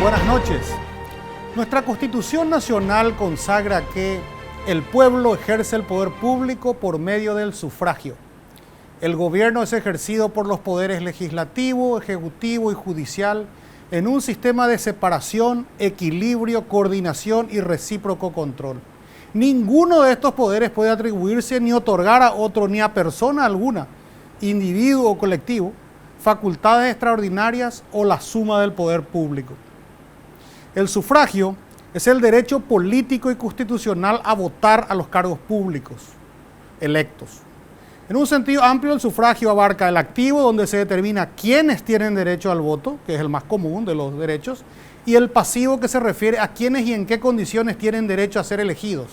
Buenas noches. Nuestra Constitución Nacional consagra que el pueblo ejerce el poder público por medio del sufragio. El gobierno es ejercido por los poderes legislativo, ejecutivo y judicial en un sistema de separación, equilibrio, coordinación y recíproco control. Ninguno de estos poderes puede atribuirse ni otorgar a otro ni a persona alguna, individuo o colectivo, facultades extraordinarias o la suma del poder público. El sufragio es el derecho político y constitucional a votar a los cargos públicos electos. En un sentido amplio, el sufragio abarca el activo, donde se determina quiénes tienen derecho al voto, que es el más común de los derechos, y el pasivo, que se refiere a quiénes y en qué condiciones tienen derecho a ser elegidos.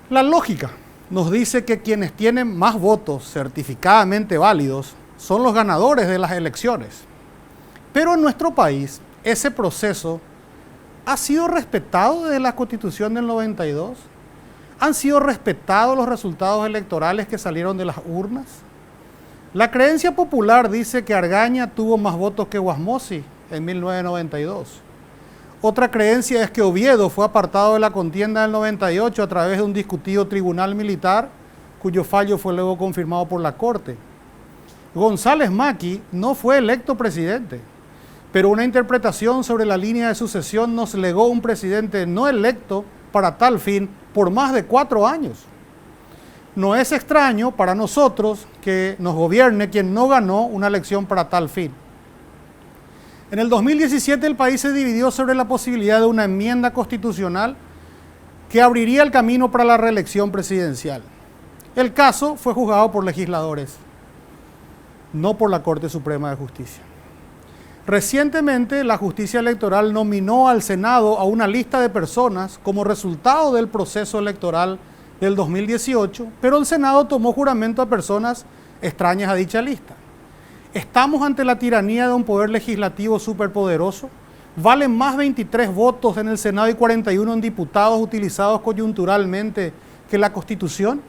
La lógica nos dice que quienes tienen más votos certificadamente válidos son los ganadores de las elecciones. Pero en nuestro país, ese proceso ha sido respetado desde la Constitución del 92. ¿Han sido respetados los resultados electorales que salieron de las urnas? La creencia popular dice que Argaña tuvo más votos que Guasmosi en 1992. Otra creencia es que Oviedo fue apartado de la contienda del 98 a través de un discutido tribunal militar, cuyo fallo fue luego confirmado por la Corte. González Maqui no fue electo presidente, pero una interpretación sobre la línea de sucesión nos legó un presidente no electo para tal fin por más de 4 años. No es extraño para nosotros que nos gobierne quien no ganó una elección para tal fin. En el 2017 el país se dividió sobre la posibilidad de una enmienda constitucional que abriría el camino para la reelección presidencial. El caso fue juzgado por legisladores, no por la Corte Suprema de Justicia. Recientemente, la justicia electoral nominó al Senado a una lista de personas como resultado del proceso electoral del 2018, pero el Senado tomó juramento a personas extrañas a dicha lista. ¿Estamos ante la tiranía de un poder legislativo superpoderoso? ¿Valen más 23 votos en el Senado y 41 en diputados utilizados coyunturalmente que la Constitución?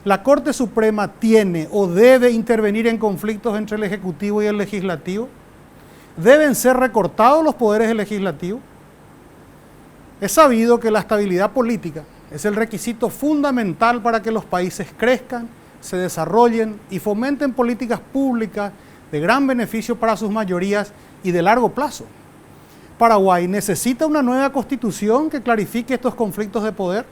¿La Corte Suprema tiene o debe intervenir en conflictos entre el Ejecutivo y el Legislativo? ¿Deben ser recortados los poderes del legislativo? Es sabido que la estabilidad política es el requisito fundamental para que los países crezcan, se desarrollen y fomenten políticas públicas de gran beneficio para sus mayorías y de largo plazo. Paraguay necesita una nueva constitución que clarifique estos conflictos de poder.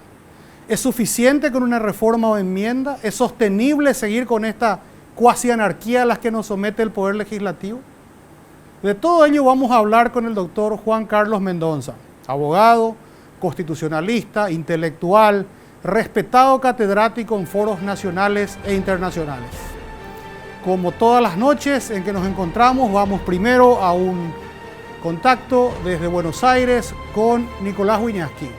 ¿Es suficiente con una reforma o enmienda? ¿Es sostenible seguir con esta cuasi anarquía a la que nos somete el poder legislativo? De todo ello vamos a hablar con el doctor Juan Carlos Mendonza, abogado, constitucionalista, intelectual, respetado catedrático en foros nacionales e internacionales. Como todas las noches en que nos encontramos, vamos primero a un contacto desde Buenos Aires con Nicolás Wiñaski.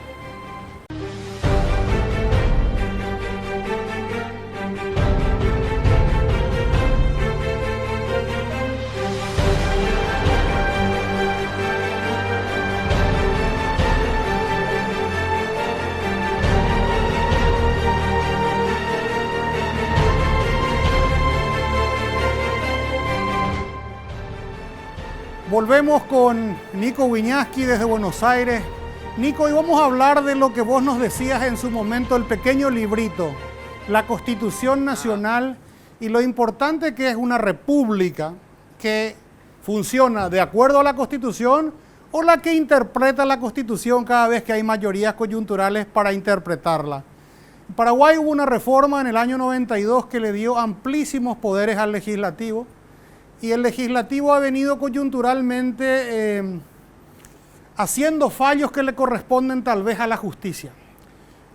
Volvemos con Nico Wiñaski desde Buenos Aires. Nico, hoy vamos a hablar de lo que vos nos decías en su momento, el pequeño librito, la Constitución Nacional y lo importante que es una república que funciona de acuerdo a la Constitución o la que interpreta la Constitución cada vez que hay mayorías coyunturales para interpretarla. En Paraguay hubo una reforma en el año 92 que le dio amplísimos poderes al legislativo. Y el legislativo ha venido coyunturalmente haciendo fallos que le corresponden tal vez a la justicia.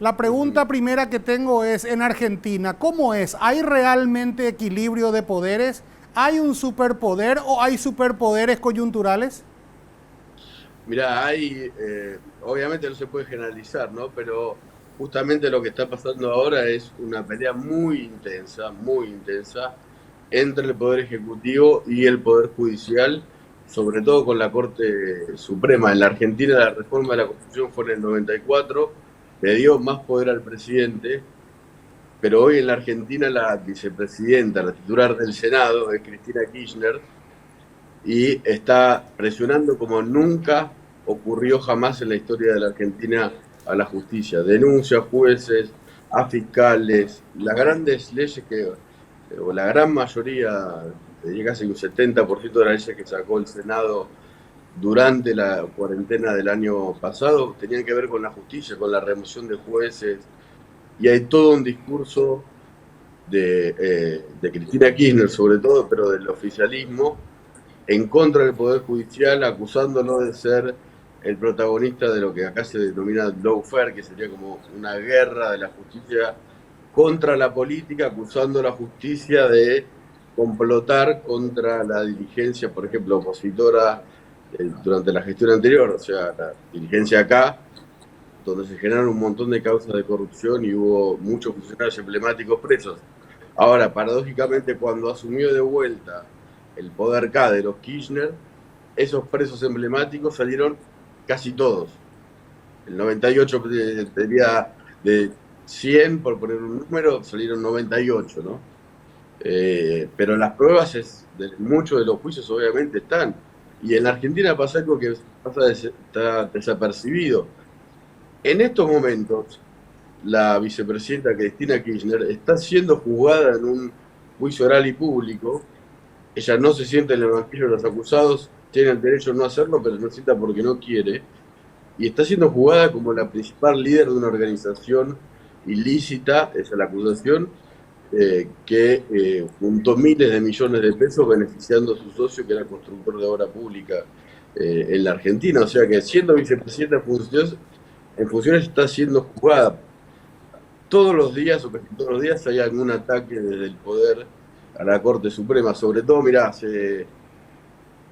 La pregunta primera que tengo es, en Argentina, ¿cómo es? ¿Hay realmente equilibrio de poderes? ¿Hay un superpoder o hay superpoderes coyunturales? Mirá, obviamente no se puede generalizar, ¿no? Pero justamente lo que está pasando ahora es una pelea muy intensa entre el Poder Ejecutivo y el Poder Judicial, sobre todo con la Corte Suprema. En la Argentina la reforma de la Constitución fue en el 94, le dio más poder al presidente, pero hoy en la Argentina la vicepresidenta, la titular del Senado, es Cristina Kirchner, y está presionando como nunca ocurrió jamás en la historia de la Argentina a la justicia. Denuncia a jueces, a fiscales, las grandes leyes o la gran mayoría, te diría casi un 70% de las leyes que sacó el Senado durante la cuarentena del año pasado tenían que ver con la justicia, con la remoción de jueces, y hay todo un discurso de Cristina Kirchner sobre todo, pero del oficialismo, en contra del Poder Judicial, acusándolo de ser el protagonista de lo que acá se denomina lawfare, que sería como una guerra de la justicia contra la política, acusando a la justicia de complotar contra la dirigencia, por ejemplo, opositora durante la gestión anterior, o sea, la dirigencia acá, donde se generaron un montón de causas de corrupción y hubo muchos funcionarios emblemáticos presos. Ahora, paradójicamente, cuando asumió de vuelta el poder K de los Kirchner, esos presos emblemáticos salieron casi todos. El 98 de 100, por poner un número, salieron 98, ¿no? Pero las pruebas de muchos de los juicios obviamente están. Y en la Argentina pasa algo que está desapercibido. En estos momentos, la vicepresidenta Cristina Kirchner está siendo juzgada en un juicio oral y público. Ella no se sienta en el banquillo de los acusados, tiene el derecho a no hacerlo, pero no se sienta porque no quiere. Y está siendo juzgada como la principal líder de una organización ilícita, esa es la acusación, que juntó miles de millones de pesos beneficiando a su socio, que era constructor de obra pública en la Argentina. O sea que siendo vicepresidenta en funciones está siendo juzgada. Todos los días, o casi todos los días, hay algún ataque desde el poder a la Corte Suprema. Sobre todo, mirá, hace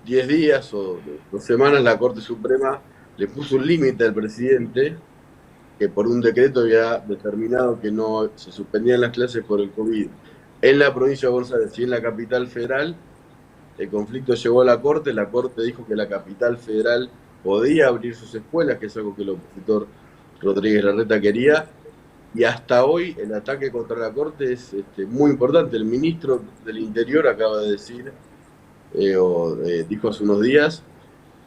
10 días o 2 semanas la Corte Suprema le puso un límite al presidente, que por un decreto había determinado que no se suspendían las clases por el COVID en la provincia de Buenos Aires y en la capital federal. El conflicto llegó a la Corte dijo que la capital federal podía abrir sus escuelas, que es algo que el opositor Rodríguez Larreta quería, y hasta hoy el ataque contra la Corte es muy importante. El ministro del Interior acaba de decir, dijo hace unos días,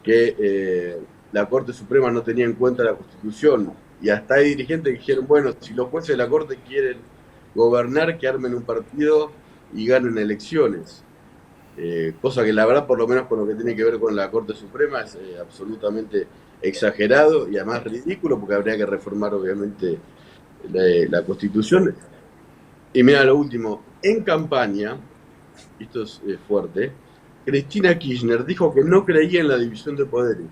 que la Corte Suprema no tenía en cuenta la Constitución, y hasta hay dirigentes que dijeron, bueno, si los jueces de la Corte quieren gobernar, que armen un partido y ganen elecciones. Cosa que la verdad, por lo menos con lo que tiene que ver con la Corte Suprema, es absolutamente exagerado y además ridículo, porque habría que reformar obviamente la Constitución. Y mira lo último, en campaña, esto es fuerte, Cristina Kirchner dijo que no creía en la división de poderes.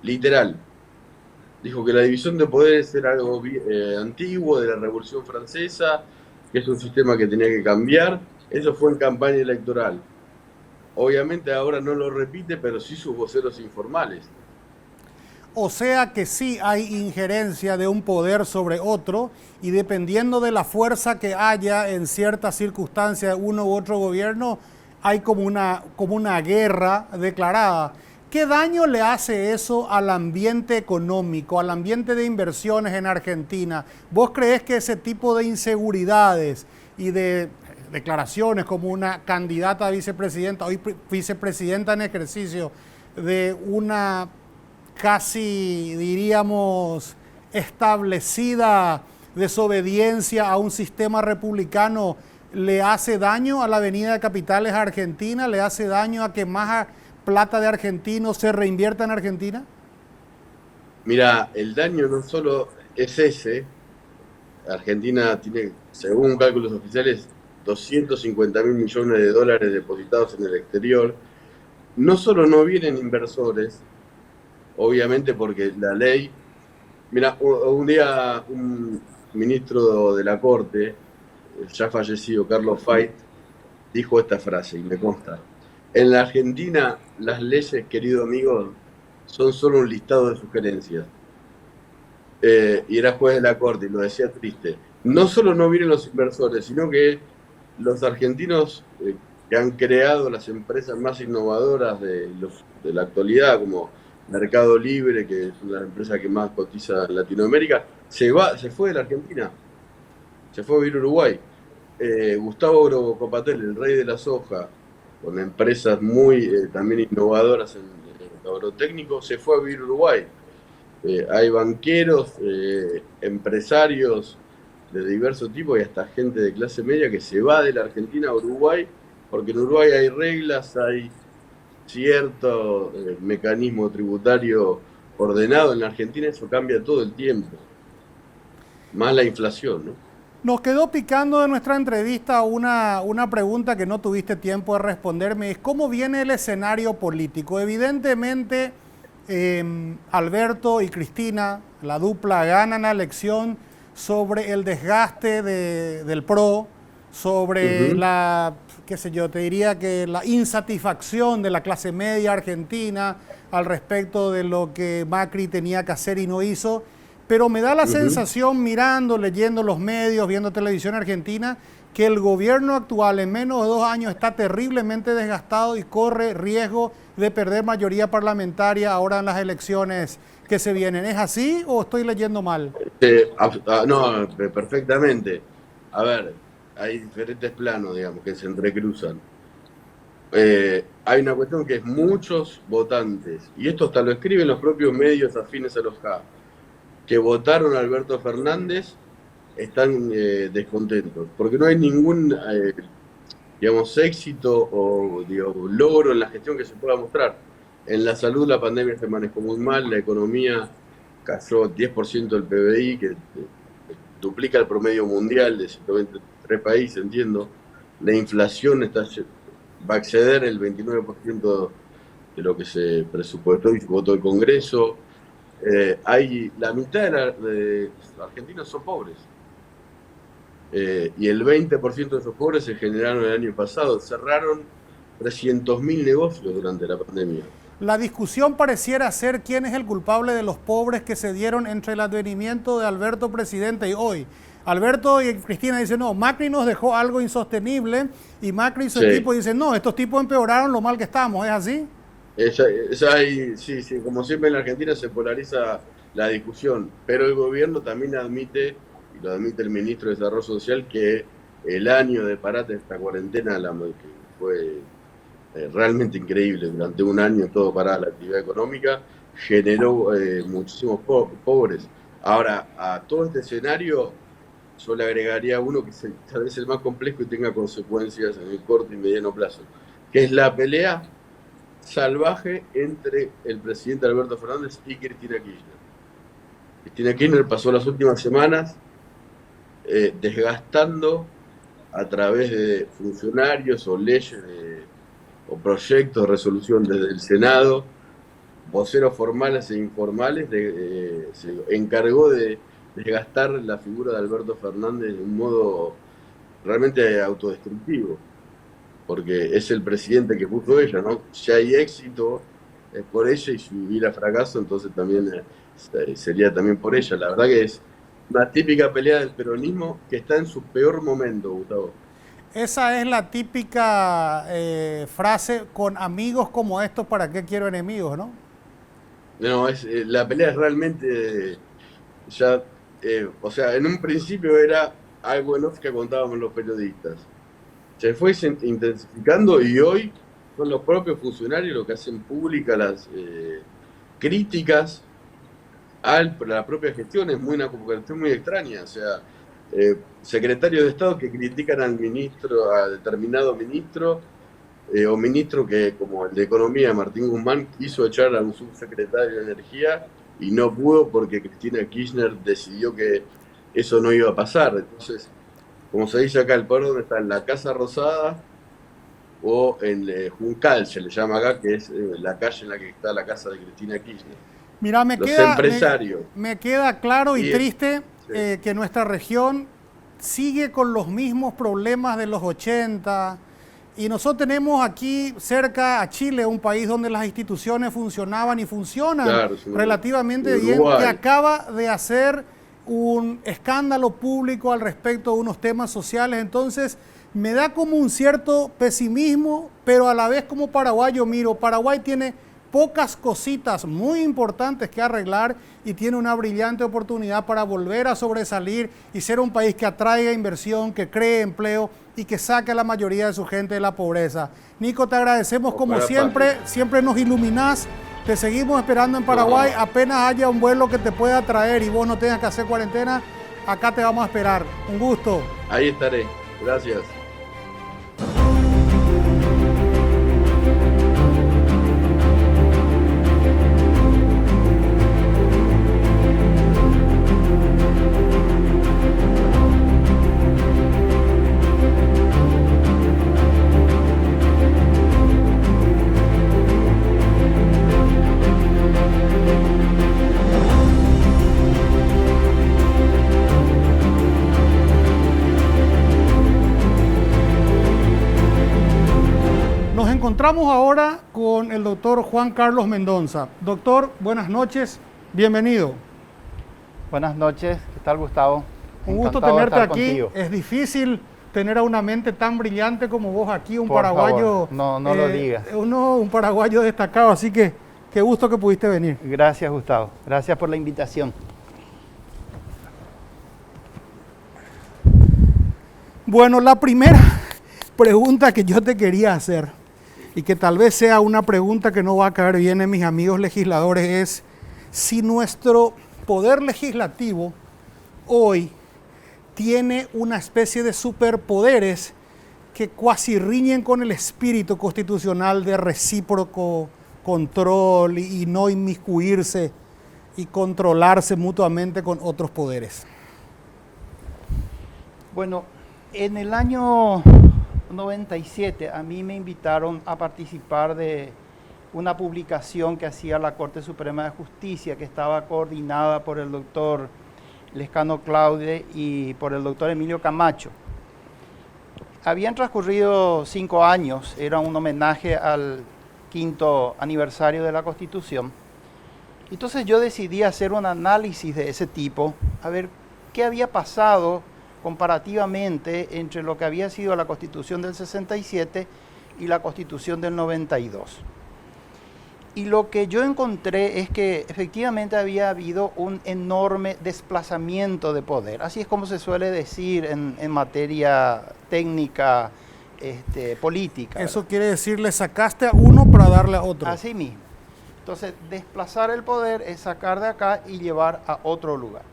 Literal. Dijo que la división de poderes era algo antiguo, de la Revolución Francesa, que es un sistema que tenía que cambiar. Eso fue en campaña electoral. Obviamente ahora no lo repite, pero sí sus voceros informales. O sea que sí hay injerencia de un poder sobre otro y dependiendo de la fuerza que haya en ciertas circunstancias uno u otro gobierno, hay como una guerra declarada. ¿Qué daño le hace eso al ambiente económico, al ambiente de inversiones en Argentina? ¿Vos creés que ese tipo de inseguridades y de declaraciones como una candidata a vicepresidenta, hoy vicepresidenta en ejercicio, de una casi, diríamos, establecida desobediencia a un sistema republicano, le hace daño a la Avenida de Capitales Argentina? ¿Le hace daño a que más plata de argentinos se reinvierta en Argentina? Mira, el daño no solo es ese. Argentina tiene, según cálculos oficiales, 250.000 millones de dólares depositados en el exterior. No solo no vienen inversores, obviamente porque la ley... Mira, un día un ministro de la Corte, el ya fallecido Carlos Fait, dijo esta frase, y me consta: en la Argentina las leyes, querido amigo, son solo un listado de sugerencias. Y era juez de la Corte y lo decía triste. No solo no vienen los inversores, sino que los argentinos que han creado las empresas más innovadoras de la actualidad, como Mercado Libre, que es una empresa que más cotiza en Latinoamérica, se fue de la Argentina, se fue a vivir a Uruguay. Gustavo Copatel, el rey de la soja, con empresas muy también innovadoras en el agrotécnico, se fue a vivir a Uruguay. Hay banqueros, empresarios de diversos tipos y hasta gente de clase media que se va de la Argentina a Uruguay, porque en Uruguay hay reglas, hay cierto mecanismo tributario ordenado. En la Argentina eso cambia todo el tiempo, más la inflación, ¿no? Nos quedó picando de nuestra entrevista una pregunta que no tuviste tiempo de responderme, es cómo viene el escenario político. Evidentemente, Alberto y Cristina, la dupla, ganan la elección sobre el desgaste del PRO, sobre la, qué sé yo, te diría que la insatisfacción de la clase media argentina al respecto de lo que Macri tenía que hacer y no hizo. Pero me da la sensación, mirando, leyendo los medios, viendo televisión argentina, que el gobierno actual en menos de 2 años está terriblemente desgastado y corre riesgo de perder mayoría parlamentaria ahora en las elecciones que se vienen. ¿Es así o estoy leyendo mal? No, perfectamente. A ver, hay diferentes planos, digamos, que se entrecruzan. Hay una cuestión que es muchos votantes, y esto hasta lo escriben los propios medios afines a los K, que votaron a Alberto Fernández, están descontentos, porque no hay ningún, digamos, éxito o digamos, logro en la gestión que se pueda mostrar. En la salud la pandemia se manejó muy mal, la economía cayó 10% del PBI, que duplica el promedio mundial de 123 países, entiendo. La inflación va a exceder el 29% de lo que se presupuestó y votó el Congreso. La mitad de los argentinos son pobres. Y el 20% de esos pobres se generaron el año pasado. Cerraron 300.000 negocios durante la pandemia. La discusión pareciera ser quién es el culpable de los pobres que se dieron entre el advenimiento de Alberto presidente y hoy. Alberto y Cristina dicen, no, Macri nos dejó algo insostenible, y Macri y su equipo dicen, no, estos tipos empeoraron lo mal que estamos. ¿Es así? Sí, como siempre en la Argentina se polariza la discusión, pero el gobierno también admite, y lo admite el ministro de Desarrollo Social, que el año de parate de esta cuarentena, que fue realmente increíble, durante un año todo parada la actividad económica, generó muchísimos pobres. Ahora, a todo este escenario, yo le agregaría uno que tal vez el más complejo y tenga consecuencias en el corto y mediano plazo, que es la pelea salvaje entre el presidente Alberto Fernández y Cristina Kirchner. Cristina Kirchner pasó las últimas semanas desgastando a través de funcionarios o leyes o proyectos de resolución desde el Senado, voceros formales e informales, se encargó de desgastar la figura de Alberto Fernández de un modo realmente autodestructivo, porque es el presidente que puso ella, ¿no? Si hay éxito es por ella, y si hubiera fracaso, entonces también sería también por ella. La verdad que es una típica pelea del peronismo que está en su peor momento, Gustavo. Esa es la típica frase, con amigos como estos, ¿para qué quiero enemigos, no? No, la pelea es realmente ya, o sea, en un principio era algo en off que contábamos los periodistas. Se fue intensificando y hoy son los propios funcionarios los que hacen públicas las críticas a la propia gestión. Es una cuestión muy extraña. O sea, secretarios de Estado que critican al ministro, a determinado ministro, o ministro que, como el de Economía, Martín Guzmán, quiso echar a un subsecretario de Energía y no pudo porque Cristina Kirchner decidió que eso no iba a pasar. Entonces, como se dice acá, el poder está en la Casa Rosada o en Juncal, se le llama acá, que es la calle en la que está la casa de Cristina Kirchner. Mira, Los empresarios. Me queda claro y triste sí. Que nuestra región sigue con los mismos problemas de los 80, y nosotros tenemos aquí cerca a Chile, un país donde las instituciones funcionaban y funcionan relativamente bien, que acaba de hacer un escándalo público al respecto de unos temas sociales. Entonces me da como un cierto pesimismo, pero a la vez como paraguayo miro, Paraguay tiene pocas cositas muy importantes que arreglar y tiene una brillante oportunidad para volver a sobresalir y ser un país que atraiga inversión, que cree empleo y que saque a la mayoría de su gente de la pobreza. Nico, te agradecemos como siempre, siempre nos iluminás, te seguimos esperando en Paraguay, apenas haya un vuelo que te pueda traer y vos no tengas que hacer cuarentena, acá te vamos a esperar. Un gusto. Ahí estaré. Gracias. Encontramos ahora con el doctor Juan Carlos Mendonza. Doctor, buenas noches, bienvenido. Buenas noches, ¿qué tal, Gustavo? Un gusto tenerte aquí. Contigo. Es difícil tener a una mente tan brillante como vos aquí, un paraguayo. Por favor, no lo digas. Un paraguayo destacado, así que qué gusto que pudiste venir. Gracias, Gustavo. Gracias por la invitación. Bueno, la primera pregunta que yo te quería hacer, y que tal vez sea una pregunta que no va a caer bien en mis amigos legisladores, es si nuestro poder legislativo hoy tiene una especie de superpoderes que cuasi riñen con el espíritu constitucional de recíproco control y no inmiscuirse y controlarse mutuamente con otros poderes. Bueno, en el año 97 a mí me invitaron a participar de una publicación que hacía la Corte Suprema de Justicia, que estaba coordinada por el doctor Lescano Claude y por el doctor Emilio Camacho. Habían transcurrido 5 años, era un homenaje al 5º aniversario de la Constitución. Entonces yo decidí hacer un análisis de ese tipo, a ver qué había pasado comparativamente entre lo que había sido la Constitución del 67 y la Constitución del 92. Y lo que yo encontré es que efectivamente había habido un enorme desplazamiento de poder. Así es como se suele decir en materia técnica, política. Eso quiere decir, le sacaste a uno para darle a otro. Así mismo. Entonces, desplazar el poder es sacar de acá y llevar a otro lugar.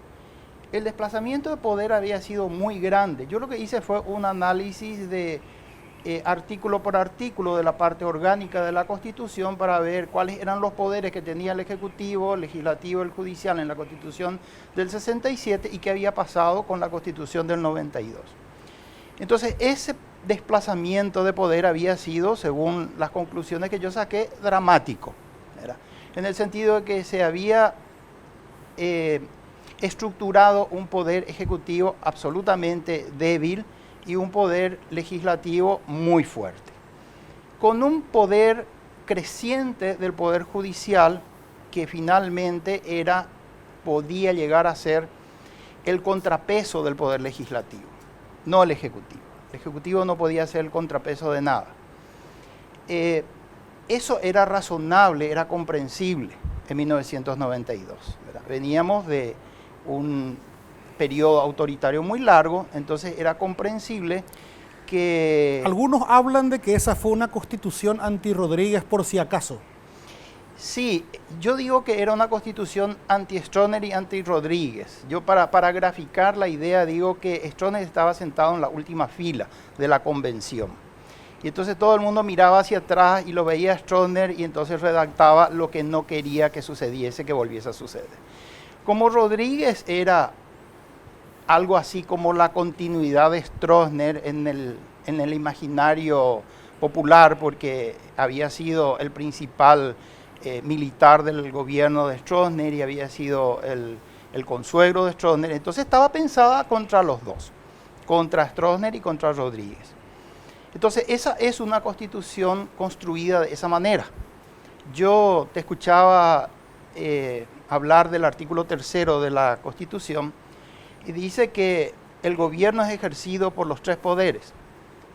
El desplazamiento de poder había sido muy grande. Yo lo que hice fue un análisis de artículo por artículo de la parte orgánica de la Constitución para ver cuáles eran los poderes que tenía el Ejecutivo, el Legislativo, el Judicial en la Constitución del 67 y qué había pasado con la Constitución del 92. Entonces, ese desplazamiento de poder había sido, según las conclusiones que yo saqué, dramático, ¿verdad? En el sentido de que se había estructurado un poder ejecutivo absolutamente débil y un poder legislativo muy fuerte, con un poder creciente del poder judicial que finalmente podía llegar a ser el contrapeso del poder legislativo, no el ejecutivo. El ejecutivo no podía ser el contrapeso de nada. Eso era razonable, era comprensible en 1992, ¿verdad? Veníamos de un periodo autoritario muy largo, entonces era comprensible que... Algunos hablan de que esa fue una constitución anti-Rodríguez por si acaso. Sí, yo digo que era una constitución anti-Stroessner y anti-Rodríguez. Yo para graficar la idea digo que Stroessner estaba sentado en la última fila de la convención. Y entonces todo el mundo miraba hacia atrás y lo veía a Stroessner y entonces redactaba lo que no quería que sucediese, que volviese a suceder. Como Rodríguez era algo así como la continuidad de Stroessner en el imaginario popular, porque había sido el principal militar del gobierno de Stroessner y había sido el consuegro de Stroessner, entonces estaba pensada contra los dos, contra Stroessner y contra Rodríguez. Entonces esa es una constitución construida de esa manera. Yo te escuchaba hablar del artículo 3º de la Constitución y dice que el gobierno es ejercido por los 3 poderes.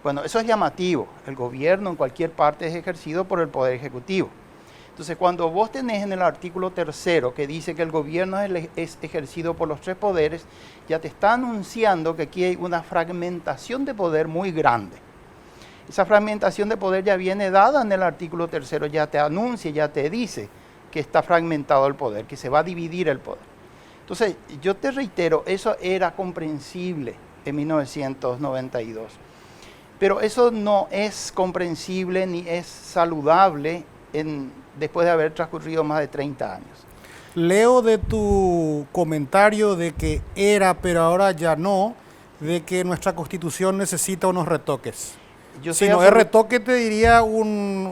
Bueno, eso es llamativo. El gobierno en cualquier parte es ejercido por el Poder Ejecutivo. Entonces, cuando vos tenés en el artículo 3 que dice que el gobierno es ejercido por los 3 poderes, ya te está anunciando que aquí hay una fragmentación de poder muy grande. Esa fragmentación de poder ya viene dada en el artículo 3, ya te anuncia, ya te dice que está fragmentado el poder, que se va a dividir el poder. Entonces, yo te reitero, eso era comprensible en 1992. Pero eso no es comprensible ni es saludable después de haber transcurrido más de 30 años. Leo de tu comentario de que era, pero ahora ya no, de que nuestra Constitución necesita unos retoques. Si no es retoque, te diría una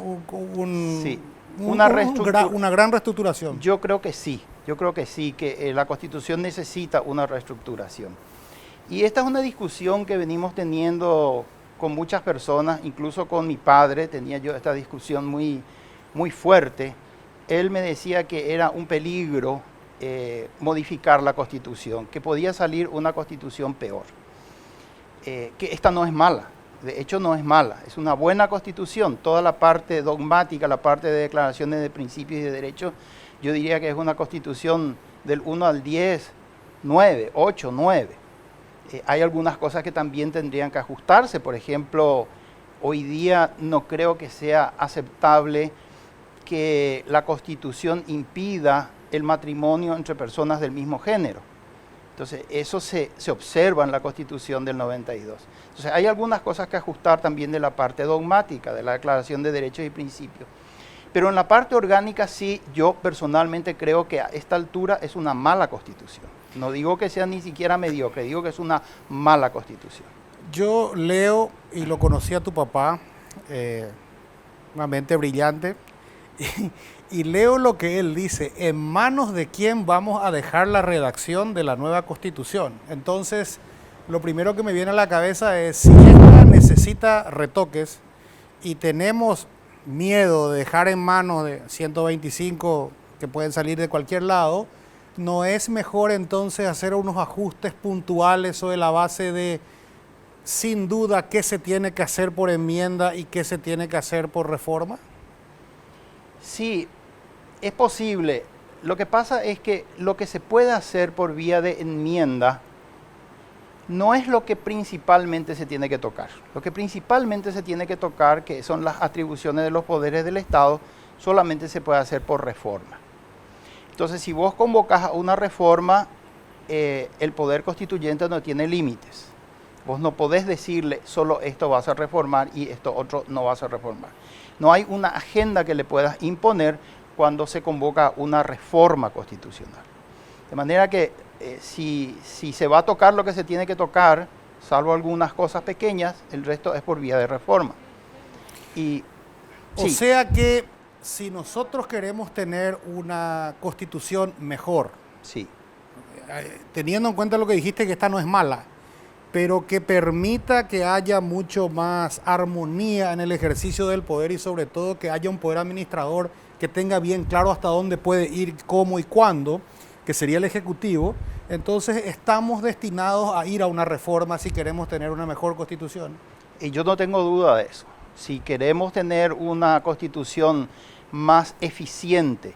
gran reestructuración. Yo creo que sí, que la Constitución necesita una reestructuración. Y esta es una discusión que venimos teniendo con muchas personas, incluso con mi padre, tenía yo esta discusión muy, muy fuerte. Él me decía que era un peligro modificar la Constitución, que podía salir una Constitución peor. Que esta no es mala. De hecho, no es mala, es una buena Constitución. Toda la parte dogmática, la parte de declaraciones de principios y de derechos, yo diría que es una Constitución del 1 al 10, 9, 8, 9. Hay algunas cosas que también tendrían que ajustarse. Por ejemplo, hoy día no creo que sea aceptable que la Constitución impida el matrimonio entre personas del mismo género. Entonces, eso se observa en la Constitución del 92. Entonces, hay algunas cosas que ajustar también de la parte dogmática, de la Declaración de Derechos y Principios. Pero en la parte orgánica sí, yo personalmente creo que a esta altura es una mala Constitución. No digo que sea ni siquiera mediocre, digo que es una mala Constitución. Yo leo, y lo conocí a tu papá, una mente brillante, y leo lo que él dice: en manos de quién vamos a dejar la redacción de la nueva Constitución. Entonces, lo primero que me viene a la cabeza es, si esta necesita retoques y tenemos miedo de dejar en manos de 125 que pueden salir de cualquier lado, ¿no es mejor entonces hacer unos ajustes puntuales sobre la base de, sin duda, qué se tiene que hacer por enmienda y qué se tiene que hacer por reforma? Sí, es posible. Lo que pasa es que lo que se puede hacer por vía de enmienda no es lo que principalmente se tiene que tocar. Lo que principalmente se tiene que tocar, que son las atribuciones de los poderes del Estado, solamente se puede hacer por reforma. Entonces, si vos convocas a una reforma, el poder constituyente no tiene límites. Vos no podés decirle, solo esto vas a reformar y esto otro no vas a reformar. No hay una agenda que le puedas imponer cuando se convoca una reforma constitucional. De manera que si se va a tocar lo que se tiene que tocar, salvo algunas cosas pequeñas, el resto es por vía de reforma. O sea que si nosotros queremos tener una constitución mejor, sí, teniendo en cuenta lo que dijiste, que esta no es mala, pero que permita que haya mucho más armonía en el ejercicio del poder y sobre todo que haya un poder administrador que tenga bien claro hasta dónde puede ir, cómo y cuándo, que sería el Ejecutivo, entonces estamos destinados a ir a una reforma si queremos tener una mejor constitución. Y yo no tengo duda de eso. Si queremos tener una constitución más eficiente,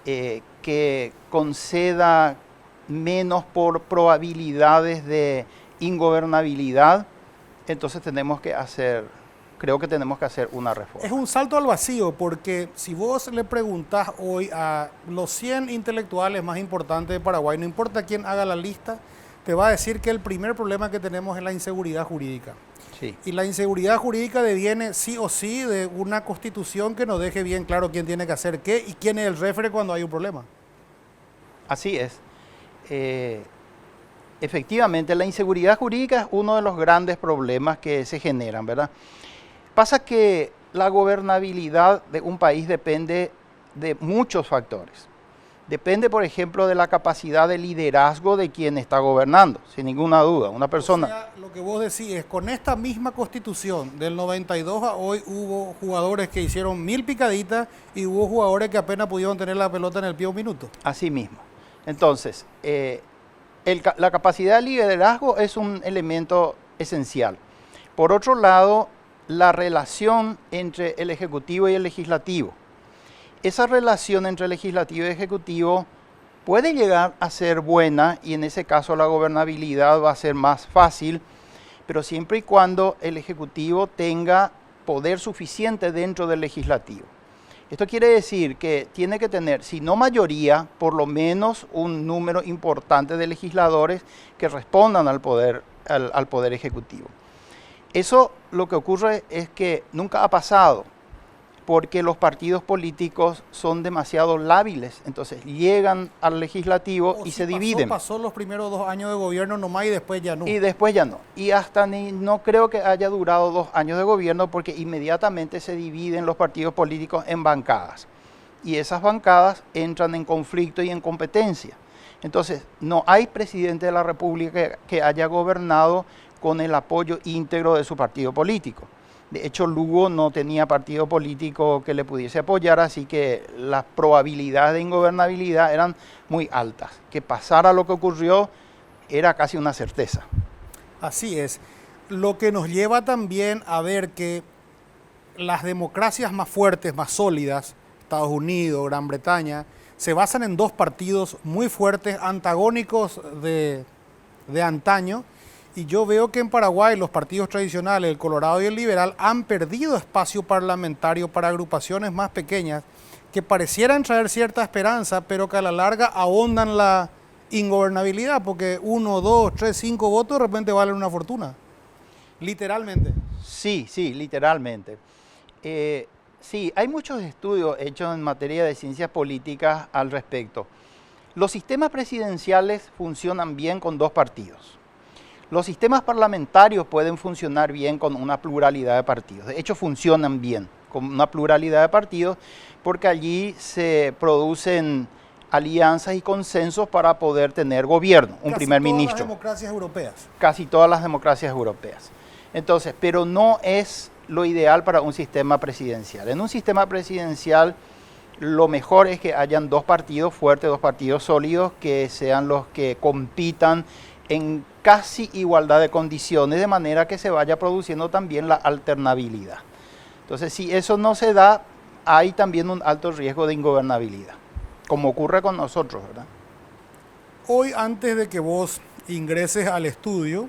que conceda menos por probabilidades de ingobernabilidad, entonces creo que tenemos que hacer una reforma. Es un salto al vacío, porque si vos le preguntás hoy a los 100 intelectuales más importantes de Paraguay, no importa quién haga la lista, te va a decir que el primer problema que tenemos es la inseguridad jurídica. Sí. Y la inseguridad jurídica deviene sí o sí de una constitución que nos deje bien claro quién tiene que hacer qué y quién es el refere cuando hay un problema. Así es. Efectivamente, la inseguridad jurídica es uno de los grandes problemas que se generan, ¿verdad? Pasa que la gobernabilidad de un país depende de muchos factores. Depende, por ejemplo, de la capacidad de liderazgo de quien está gobernando, sin ninguna duda. Una persona... O sea, lo que vos decís es, con esta misma constitución, del 92 a hoy, hubo jugadores que hicieron 1000 picaditas y hubo jugadores que apenas pudieron tener la pelota en el pie un minuto. Así mismo. Entonces, la capacidad de liderazgo es un elemento esencial. Por otro lado, la relación entre el Ejecutivo y el Legislativo. esa relación entre legislativo y ejecutivo puede llegar a ser buena y en ese caso la gobernabilidad va a ser más fácil, pero siempre y cuando el ejecutivo tenga poder suficiente dentro del legislativo. Esto quiere decir que tiene que tener, si no mayoría, por lo menos un número importante de legisladores que respondan al poder ejecutivo. Eso lo que ocurre es que nunca ha pasado, porque los partidos políticos son demasiado lábiles, entonces llegan al legislativo y se dividen. Pasó los primeros 2 años de gobierno nomás y después ya no. Y después ya no. Y hasta no creo que haya durado 2 años de gobierno porque inmediatamente se dividen los partidos políticos en bancadas. Y esas bancadas entran en conflicto y en competencia. Entonces, no hay presidente de la República que haya gobernado con el apoyo íntegro de su partido político. De hecho, Lugo no tenía partido político que le pudiese apoyar, así que las probabilidades de ingobernabilidad eran muy altas. Que pasara lo que ocurrió era casi una certeza. Así es. Lo que nos lleva también a ver que las democracias más fuertes, más sólidas, Estados Unidos, Gran Bretaña, se basan en 2 partidos muy fuertes, antagónicos de antaño. Y yo veo que en Paraguay los partidos tradicionales, el Colorado y el Liberal, han perdido espacio parlamentario para agrupaciones más pequeñas que parecieran traer cierta esperanza, pero que a la larga ahondan la ingobernabilidad, porque 1, 2, 3, 5 votos de repente valen una fortuna. Literalmente. Sí, literalmente. Sí, hay muchos estudios hechos en materia de ciencias políticas al respecto. Los sistemas presidenciales funcionan bien con 2 partidos. Los sistemas parlamentarios pueden funcionar bien con una pluralidad de partidos. De hecho, funcionan bien con una pluralidad de partidos porque allí se producen alianzas y consensos para poder tener gobierno, un primer ministro. Casi todas las democracias europeas. Casi todas las democracias europeas. Entonces, pero no es lo ideal para un sistema presidencial. En un sistema presidencial, lo mejor es que hayan 2 partidos fuertes, 2 partidos sólidos, que sean los que compitan en casi igualdad de condiciones, de manera que se vaya produciendo también la alternabilidad. Entonces, si eso no se da, hay también un alto riesgo de ingobernabilidad, como ocurre con nosotros, ¿verdad? Hoy, antes de que vos ingreses al estudio,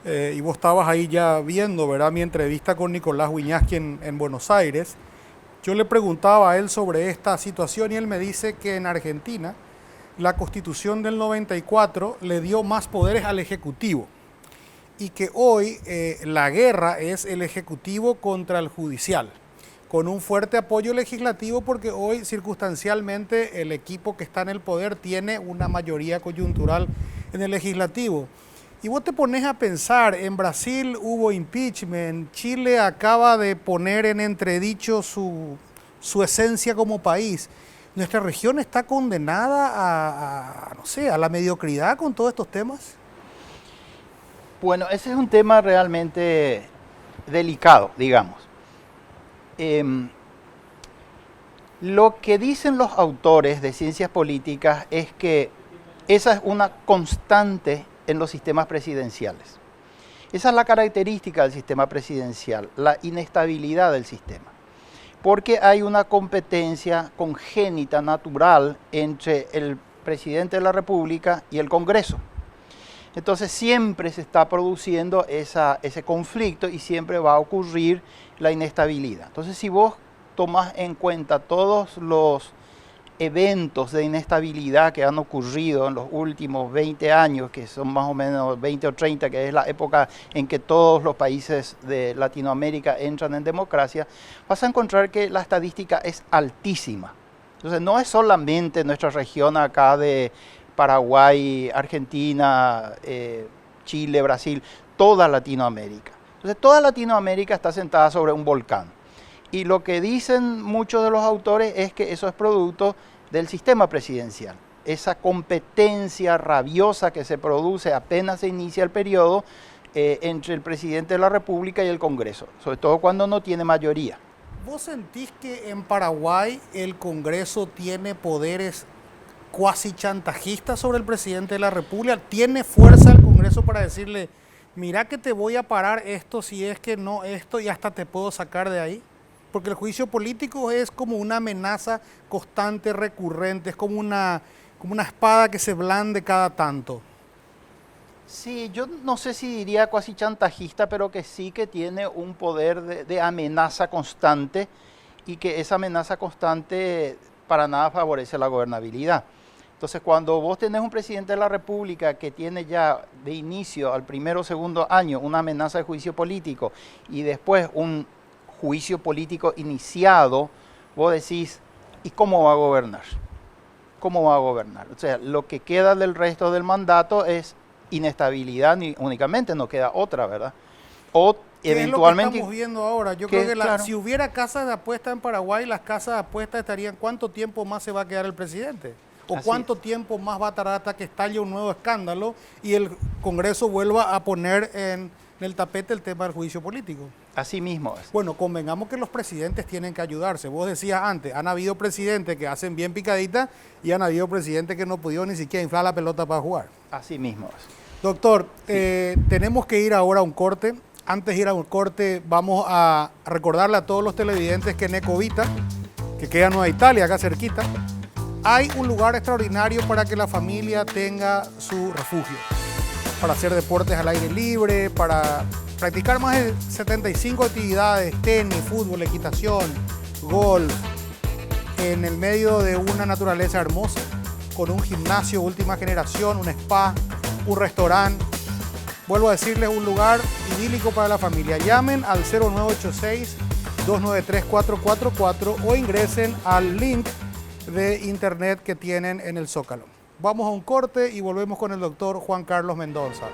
y vos estabas ahí ya viendo, ¿verdad?, mi entrevista con Nicolás Wiñaski en Buenos Aires, yo le preguntaba a él sobre esta situación y él me dice que en Argentina la Constitución del 94 le dio más poderes al Ejecutivo y que hoy la guerra es el Ejecutivo contra el Judicial, con un fuerte apoyo legislativo porque hoy circunstancialmente el equipo que está en el poder tiene una mayoría coyuntural en el Legislativo. Y vos te pones a pensar, en Brasil hubo impeachment, Chile acaba de poner en entredicho su esencia como país. ¿Nuestra región está condenada no sé, a la mediocridad con todos estos temas? Bueno, ese es un tema realmente delicado, digamos. Lo que dicen los autores de ciencias políticas es que esa es una constante en los sistemas presidenciales. Esa es la característica del sistema presidencial, la inestabilidad del sistema. Porque hay una competencia congénita, natural, entre el presidente de la República y el Congreso. Entonces siempre se está produciendo ese conflicto y siempre va a ocurrir la inestabilidad. Entonces si vos tomás en cuenta todos los eventos de inestabilidad que han ocurrido en los últimos 20 años, que son más o menos 20 o 30, que es la época en que todos los países de Latinoamérica entran en democracia, vas a encontrar que la estadística es altísima. Entonces no es solamente nuestra región acá de Paraguay, Argentina, Chile, Brasil, toda Latinoamérica. Entonces toda Latinoamérica está sentada sobre un volcán. Y lo que dicen muchos de los autores es que eso es producto del sistema presidencial. Esa competencia rabiosa que se produce apenas se inicia el periodo entre el presidente de la República y el Congreso, sobre todo cuando no tiene mayoría. ¿Vos sentís que en Paraguay el Congreso tiene poderes cuasi chantajistas sobre el presidente de la República? ¿Tiene fuerza el Congreso para decirle, mira que te voy a parar esto si es que no esto y hasta te puedo sacar de ahí? Porque el juicio político es como una amenaza constante, recurrente, es como una espada que se blande cada tanto. Sí, yo no sé si diría cuasi chantajista, pero que sí que tiene un poder de amenaza constante y que esa amenaza constante para nada favorece la gobernabilidad. Entonces, cuando vos tenés un presidente de la República que tiene ya de inicio al primero o segundo año una amenaza de juicio político y después un juicio político iniciado, vos decís, ¿y cómo va a gobernar? ¿Cómo va a gobernar? O sea, lo que queda del resto del mandato es inestabilidad únicamente, no queda otra, ¿verdad? O eventualmente... ¿Qué es lo que estamos viendo ahora? Yo que, creo que claro, si hubiera casas de apuesta en Paraguay, las casas de apuesta estarían, ¿cuánto tiempo más se va a quedar el presidente? ¿O cuánto tiempo más va a tardar hasta que estalle un nuevo escándalo y el Congreso vuelva a poner en el tapete el tema del juicio político? Así mismo es. Bueno, convengamos que los presidentes tienen que ayudarse. Vos decías antes, han habido presidentes que hacen bien picadita y han habido presidentes que no pudieron ni siquiera inflar la pelota para jugar. Así mismo es. Doctor, tenemos que ir ahora a un corte. Antes de ir a un corte, vamos a recordarle a todos los televidentes que en Ecovita, que queda en Nueva Italia, acá cerquita, hay un lugar extraordinario para que la familia tenga su refugio, para hacer deportes al aire libre, para practicar más de 75 actividades, tenis, fútbol, equitación, golf, en el medio de una naturaleza hermosa, con un gimnasio última generación, un spa, un restaurante. Vuelvo a decirles, un lugar idílico para la familia. Llamen al 0986-293-444 o ingresen al link de internet que tienen en el Zócalo. Vamos a un corte y volvemos con el doctor Juan Carlos Mendoza.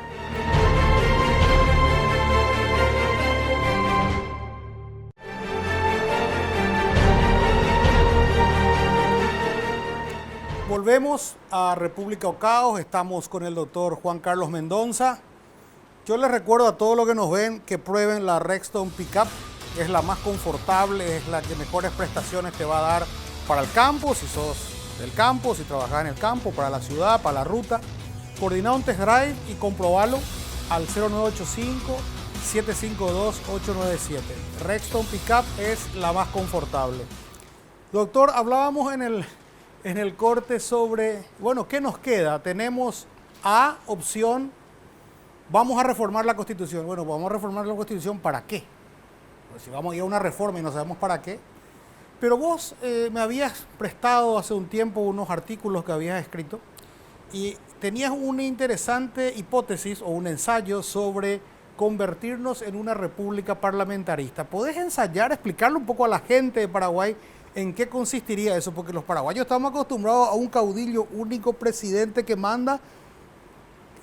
Volvemos a República Ocaos, estamos con el doctor Juan Carlos Mendoza. Yo les recuerdo a todos los que nos ven que prueben la Rexton Pickup, es la más confortable, es la que mejores prestaciones te va a dar para el campo, si sos del campo, si trabajas en el campo, para la ciudad, para la ruta. Coordina un test drive y comprobalo al 0985-752-897. Rexton Pickup es la más confortable. Doctor, hablábamos en el corte sobre, bueno, ¿qué nos queda? Tenemos A, opción, vamos a reformar la Constitución. Bueno, vamos a reformar la Constitución, ¿para qué? Pues si vamos a ir a una reforma y no sabemos para qué. Pero vos me habías prestado hace un tiempo unos artículos que habías escrito y tenías una interesante hipótesis o un ensayo sobre convertirnos en una república parlamentarista. ¿Podés ensayar, explicarle un poco a la gente de Paraguay en qué consistiría eso? Porque los paraguayos estamos acostumbrados a un caudillo único, presidente que manda.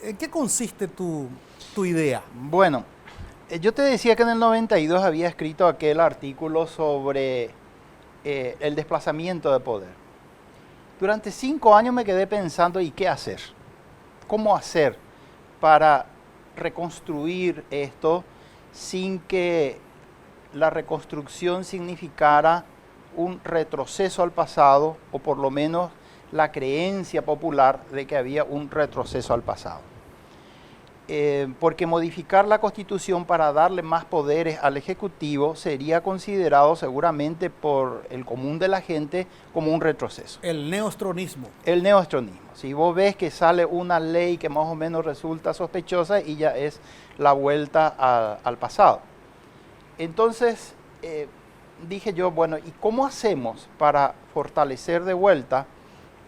¿En qué consiste tu idea? Bueno, yo te decía que en el 92 había escrito aquel artículo sobre el desplazamiento de poder. Durante 5 años me quedé pensando, ¿y qué hacer? ¿Cómo hacer para reconstruir esto sin que la reconstrucción significara un retroceso al pasado, o por lo menos la creencia popular de que había un retroceso al pasado? Porque modificar la Constitución para darle más poderes al Ejecutivo sería considerado seguramente por el común de la gente como un retroceso. El neostronismo. El neostronismo. Si vos ves que sale una ley que más o menos resulta sospechosa y ya es la vuelta al pasado. Entonces, dije yo, bueno, ¿y cómo hacemos para fortalecer de vuelta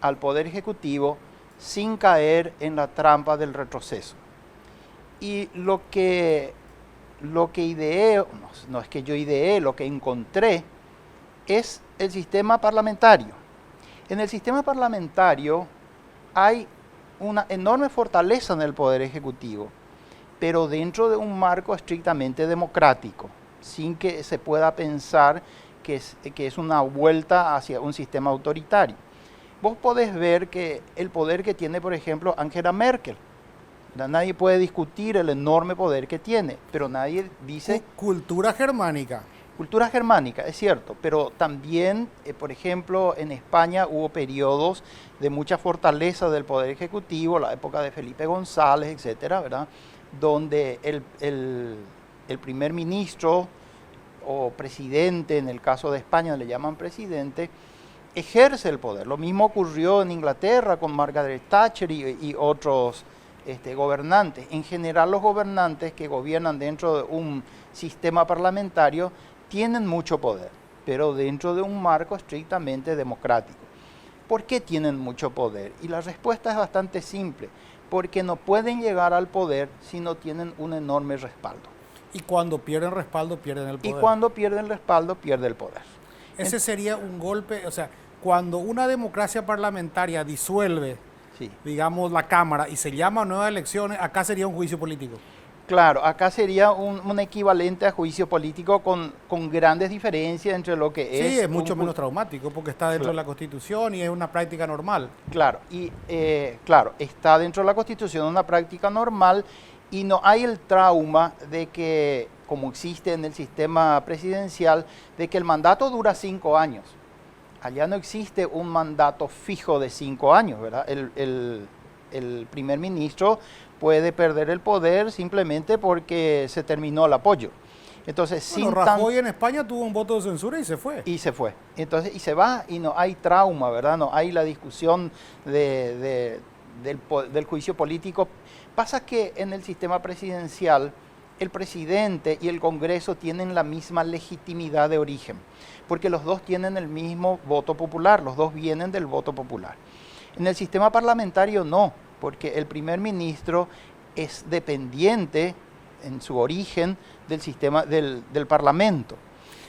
al Poder Ejecutivo sin caer en la trampa del retroceso? Y lo que ideé, no es que yo ideé, lo que encontré es el sistema parlamentario. En el sistema parlamentario hay una enorme fortaleza en el Poder Ejecutivo, pero dentro de un marco estrictamente democrático, sin que se pueda pensar que es una vuelta hacia un sistema autoritario. Vos podés ver que el poder que tiene, por ejemplo, Angela Merkel, nadie puede discutir el enorme poder que tiene, pero nadie dice... Cultura germánica. Cultura germánica, es cierto, pero también, por ejemplo, en España hubo periodos de mucha fortaleza del Poder Ejecutivo, la época de Felipe González, etcétera, ¿verdad? Donde el primer ministro o presidente, en el caso de España le llaman presidente, ejerce el poder. Lo mismo ocurrió en Inglaterra con Margaret Thatcher y otros gobernantes. En general, los gobernantes que gobiernan dentro de un sistema parlamentario tienen mucho poder, pero dentro de un marco estrictamente democrático. ¿Por qué tienen mucho poder? Y la respuesta es bastante simple, porque no pueden llegar al poder si no tienen un enorme respaldo. Y cuando pierden respaldo, pierden el poder. Y cuando pierden respaldo, pierde el poder. Ese sería un golpe, o sea, cuando una democracia parlamentaria disuelve, Sí. digamos, la Cámara y se llama a nuevas elecciones, acá sería un juicio político. Claro, acá sería un equivalente a juicio político con grandes diferencias entre lo que es... Sí, es mucho menos traumático porque está dentro de la Constitución y es una práctica normal. Claro, claro, está dentro de la Constitución una práctica normal y no hay el trauma de que, como existe en el sistema presidencial, de que el mandato dura 5 años. Allá no existe un mandato fijo de 5 años, ¿verdad? El primer ministro puede perder el poder simplemente porque se terminó el apoyo. Entonces, Bueno, Rajoy en España tuvo un voto de censura y se fue. Y se fue. Entonces, y se va y no hay trauma, ¿verdad? No hay la discusión del juicio político. Pasa que en el sistema presidencial el presidente y el Congreso tienen la misma legitimidad de origen, porque los dos tienen el mismo voto popular, los dos vienen del voto popular. En el sistema parlamentario no, porque el primer ministro es dependiente en su origen del sistema del Parlamento.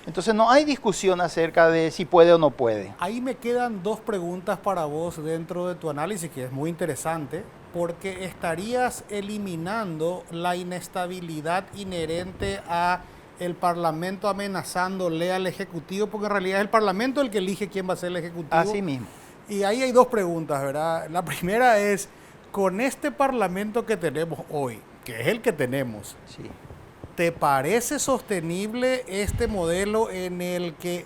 Entonces no hay discusión acerca de si puede o no puede. Ahí me quedan 2 preguntas para vos dentro de tu análisis, que es muy interesante, porque estarías eliminando la inestabilidad inherente a el Parlamento amenazándole al Ejecutivo, porque en realidad es el Parlamento el que elige quién va a ser el Ejecutivo. Así mismo. Y ahí hay 2 preguntas, ¿verdad? La primera es, con este Parlamento que tenemos hoy, que es el que tenemos, Sí. ¿te parece sostenible este modelo en el que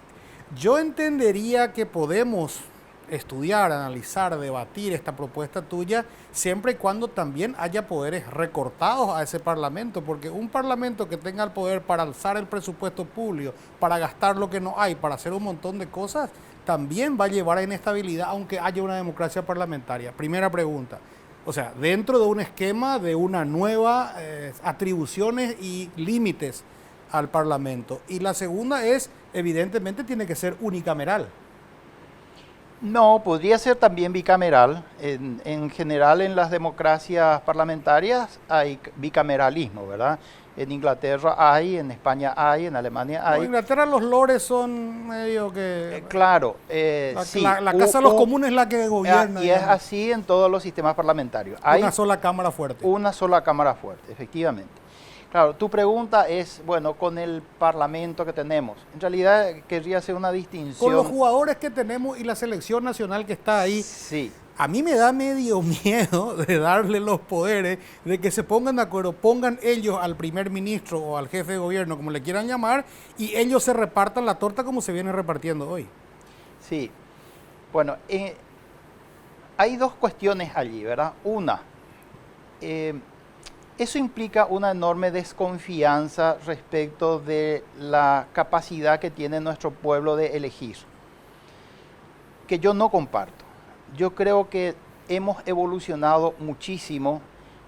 yo entendería que podemos estudiar, analizar, debatir esta propuesta tuya, siempre y cuando también haya poderes recortados a ese Parlamento? Porque un Parlamento que tenga el poder para alzar el presupuesto público, para gastar lo que no hay, para hacer un montón de cosas, también va a llevar a inestabilidad, aunque haya una democracia parlamentaria. Primera pregunta. O sea, dentro de un esquema de una nueva atribuciones y límites al Parlamento. Y la segunda es, evidentemente, tiene que ser unicameral. No, podría ser también bicameral. En general, en las democracias parlamentarias hay bicameralismo, ¿verdad? En Inglaterra hay, en España hay, en Alemania hay. En Inglaterra los lores son medio que... Claro, sí. La Casa de los Comunes es la que gobierna. Y es así en todos los sistemas parlamentarios. Hay una sola Cámara fuerte. Una sola Cámara fuerte, efectivamente. Claro, tu pregunta es, bueno, con el Parlamento que tenemos. En realidad querría hacer una distinción. Con los jugadores que tenemos y la selección nacional que está ahí. Sí. A mí me da medio miedo de darle los poderes, de que se pongan de acuerdo, pongan ellos al primer ministro o al jefe de gobierno, como le quieran llamar, y ellos se repartan la torta como se viene repartiendo hoy. Sí. Bueno, hay 2 cuestiones allí, ¿verdad? Una, eso implica una enorme desconfianza respecto de la capacidad que tiene nuestro pueblo de elegir, que yo no comparto. Yo creo que hemos evolucionado muchísimo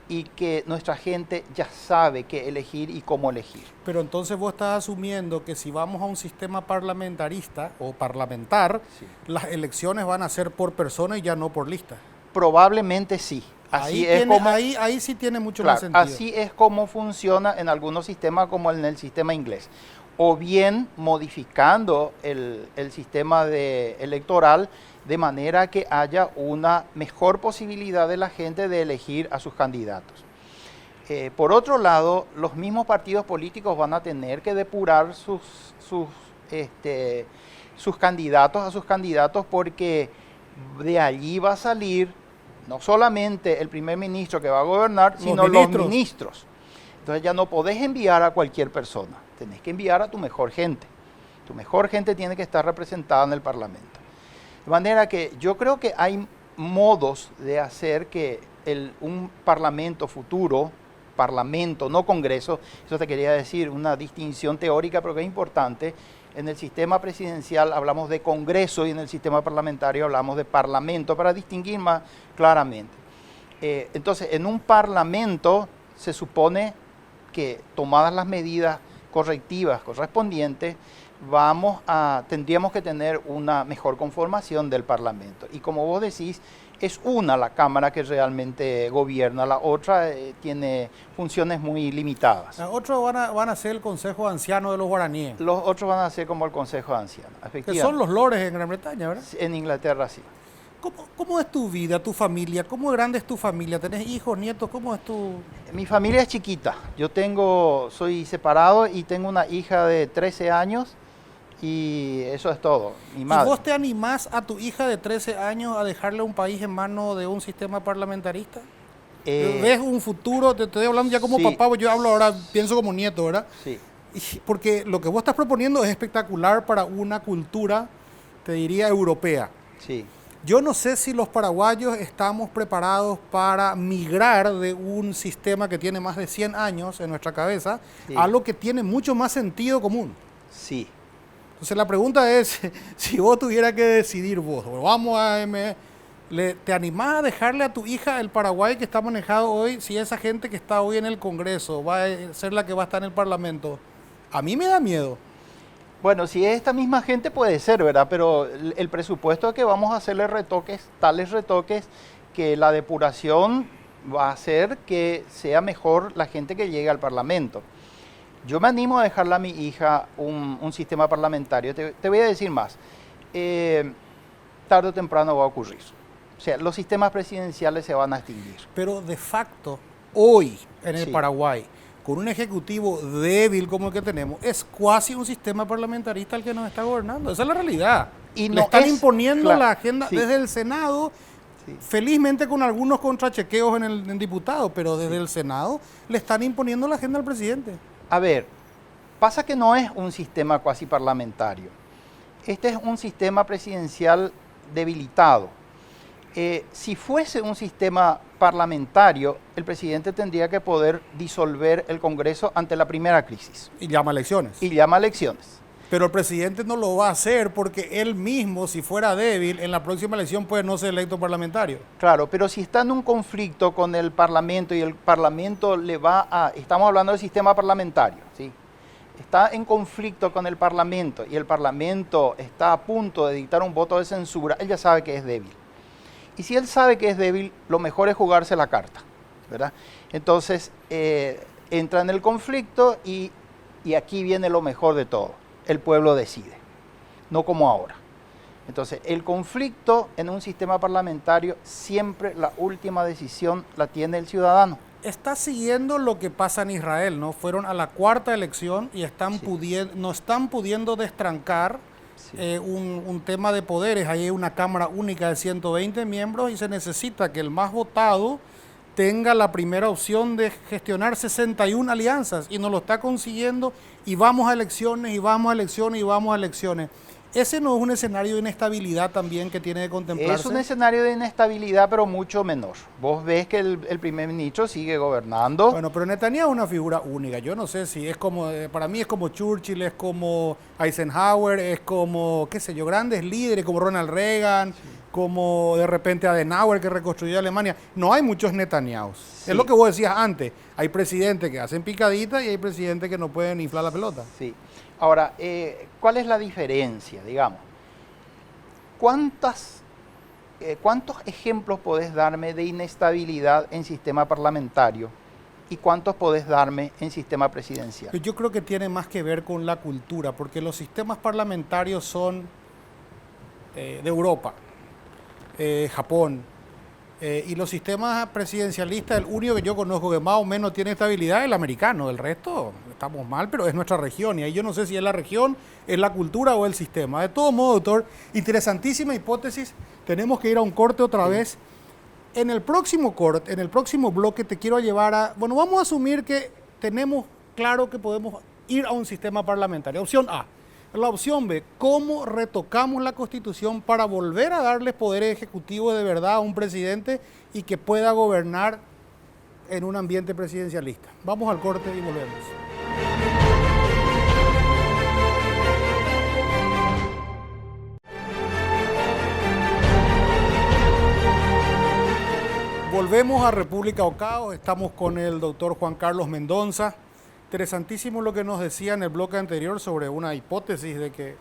y que nuestra gente ya sabe qué elegir y cómo elegir. Pero entonces vos estás asumiendo que si vamos a un sistema parlamentarista o parlamentar, sí, las elecciones van a ser por persona y ya no por lista. Probablemente sí. Ahí sí tiene mucho más sentido. Así es como funciona en algunos sistemas como en el sistema inglés. O bien modificando el sistema electoral de manera que haya una mejor posibilidad de la gente de elegir a sus candidatos. Por otro lado, los mismos partidos políticos van a tener que depurar sus candidatos a sus candidatos, porque de allí va a salir no solamente el primer ministro que va a gobernar, sino los ministros. Entonces ya no podés enviar a cualquier persona, tenés que enviar a tu mejor gente. Tu mejor gente tiene que estar representada en el Parlamento. De manera que yo creo que hay modos de hacer que un Parlamento futuro parlamento, no Congreso. Eso te quería decir, una distinción teórica, pero que es importante. En el sistema presidencial hablamos de Congreso y en el sistema parlamentario hablamos de Parlamento, para distinguir más claramente. Entonces, en un Parlamento se supone que, tomadas las medidas correctivas correspondientes, tendríamos que tener una mejor conformación del Parlamento. Y como vos decís, es una la Cámara que realmente gobierna, la otra tiene funciones muy limitadas. Los otros van a ser el Consejo de Ancianos de los guaraníes. Los otros van a ser como el Consejo de Ancianos, efectivamente. Que son los lores en Gran Bretaña, ¿verdad? En Inglaterra, sí. ¿Cómo es tu vida, tu familia? ¿Cómo grande es tu familia? ¿Tenés hijos, nietos? ¿Cómo es tu...? Mi familia es chiquita. Soy separado y tengo una hija de 13 años y eso es todo. Mi madre. ¿Y vos te animás a tu hija de 13 años a dejarle un país en manos de un sistema parlamentarista? ¿Ves un futuro? Te estoy hablando ya como sí. papá, yo hablo ahora, pienso como nieto, ¿verdad? Sí. Porque lo que vos estás proponiendo es espectacular para una cultura, te diría, europea. Sí. Yo no sé si los paraguayos estamos preparados para migrar de un sistema que tiene más de 100 años en nuestra cabeza Sí. a algo que tiene mucho más sentido común. Sí. Entonces la pregunta es, si vos tuvieras que decidir vos, ¿te animás a dejarle a tu hija el Paraguay que está manejado hoy si esa gente que está hoy en el Congreso va a ser la que va a estar en el Parlamento? A mí me da miedo. Bueno, si es esta misma gente puede ser, ¿verdad? Pero el presupuesto es que vamos a hacerle retoques, tales retoques, que la depuración va a hacer que sea mejor la gente que llegue al Parlamento. Yo me animo a dejarle a mi hija un sistema parlamentario. Te voy a decir más. Tarde o temprano va a ocurrir. O sea, los sistemas presidenciales se van a extinguir. Pero de facto, hoy en el Sí. Paraguay, con un ejecutivo débil como el que tenemos, es casi un sistema parlamentarista el que nos está gobernando. Esa es la realidad. Y Le no están es- imponiendo claro, la agenda sí. desde el Senado, Sí. felizmente con algunos contrachequeos en diputados, pero desde el Senado le están imponiendo la agenda al presidente. A ver, pasa que no es un sistema cuasi parlamentario. Este es un sistema presidencial debilitado. Si fuese un sistema parlamentario, el presidente tendría que poder disolver el Congreso ante la primera crisis Y llama a elecciones. y llama a elecciones. Pero el presidente no lo va a hacer porque él mismo, si fuera débil, en la próxima elección puede no ser electo parlamentario. Claro, pero si está en un conflicto con el Parlamento y el Parlamento estamos hablando del sistema parlamentario, ¿sí? Está en conflicto con el Parlamento y el Parlamento está a punto de dictar un voto de censura, él ya sabe que es débil. Y si él sabe que es débil, lo mejor es jugarse la carta, ¿verdad? Entonces, entra en el conflicto y aquí viene lo mejor de todo. El pueblo decide, no como ahora. Entonces, el conflicto en un sistema parlamentario, siempre la última decisión la tiene el ciudadano. Está siguiendo lo que pasa en Israel, ¿no? Fueron a la cuarta elección y no están pudiendo destrancar un tema de poderes. Ahí hay una Cámara única de 120 miembros y se necesita que el más votado tenga la primera opción de gestionar 61 alianzas y no lo está consiguiendo y vamos a elecciones y vamos a elecciones y vamos a elecciones. ¿Ese no es un escenario de inestabilidad también que tiene que contemplarse? Es un escenario de inestabilidad, pero mucho menor. Vos ves que el primer ministro sigue gobernando. Bueno, pero Netanyahu es una figura única. Yo no sé si es como, para mí es como Churchill, es como Eisenhower, es como, qué sé yo, grandes líderes como Ronald Reagan, como de repente Adenauer que reconstruyó Alemania. No hay muchos Netanyahus. Sí. Es lo que vos decías antes. Hay presidentes que hacen picaditas y hay presidentes que no pueden inflar la pelota. Sí. Ahora, ¿cuál es la diferencia, digamos? ¿Cuántos ejemplos podés darme de inestabilidad en sistema parlamentario y cuántos podés darme en sistema presidencial? Yo creo que tiene más que ver con la cultura, porque los sistemas parlamentarios son de Europa, Japón, y los sistemas presidencialistas, el único que yo conozco que más o menos tiene estabilidad es el americano, el resto estamos mal, pero es nuestra región, y ahí yo no sé si es la región, es la cultura o el sistema. De todo modo, doctor, interesantísima hipótesis, tenemos que ir a un corte otra vez. En el próximo corte, en el próximo bloque te quiero llevar a, bueno, vamos a asumir que tenemos claro que podemos ir a un sistema parlamentario, opción A. La opción B, ¿cómo retocamos la Constitución para volver a darle poderes ejecutivos de verdad a un presidente y que pueda gobernar en un ambiente presidencialista. Vamos al corte y volvemos. Volvemos a República Ocao, estamos con el doctor Juan Carlos Mendonza. Interesantísimo lo que nos decía en el bloque anterior sobre una hipótesis de que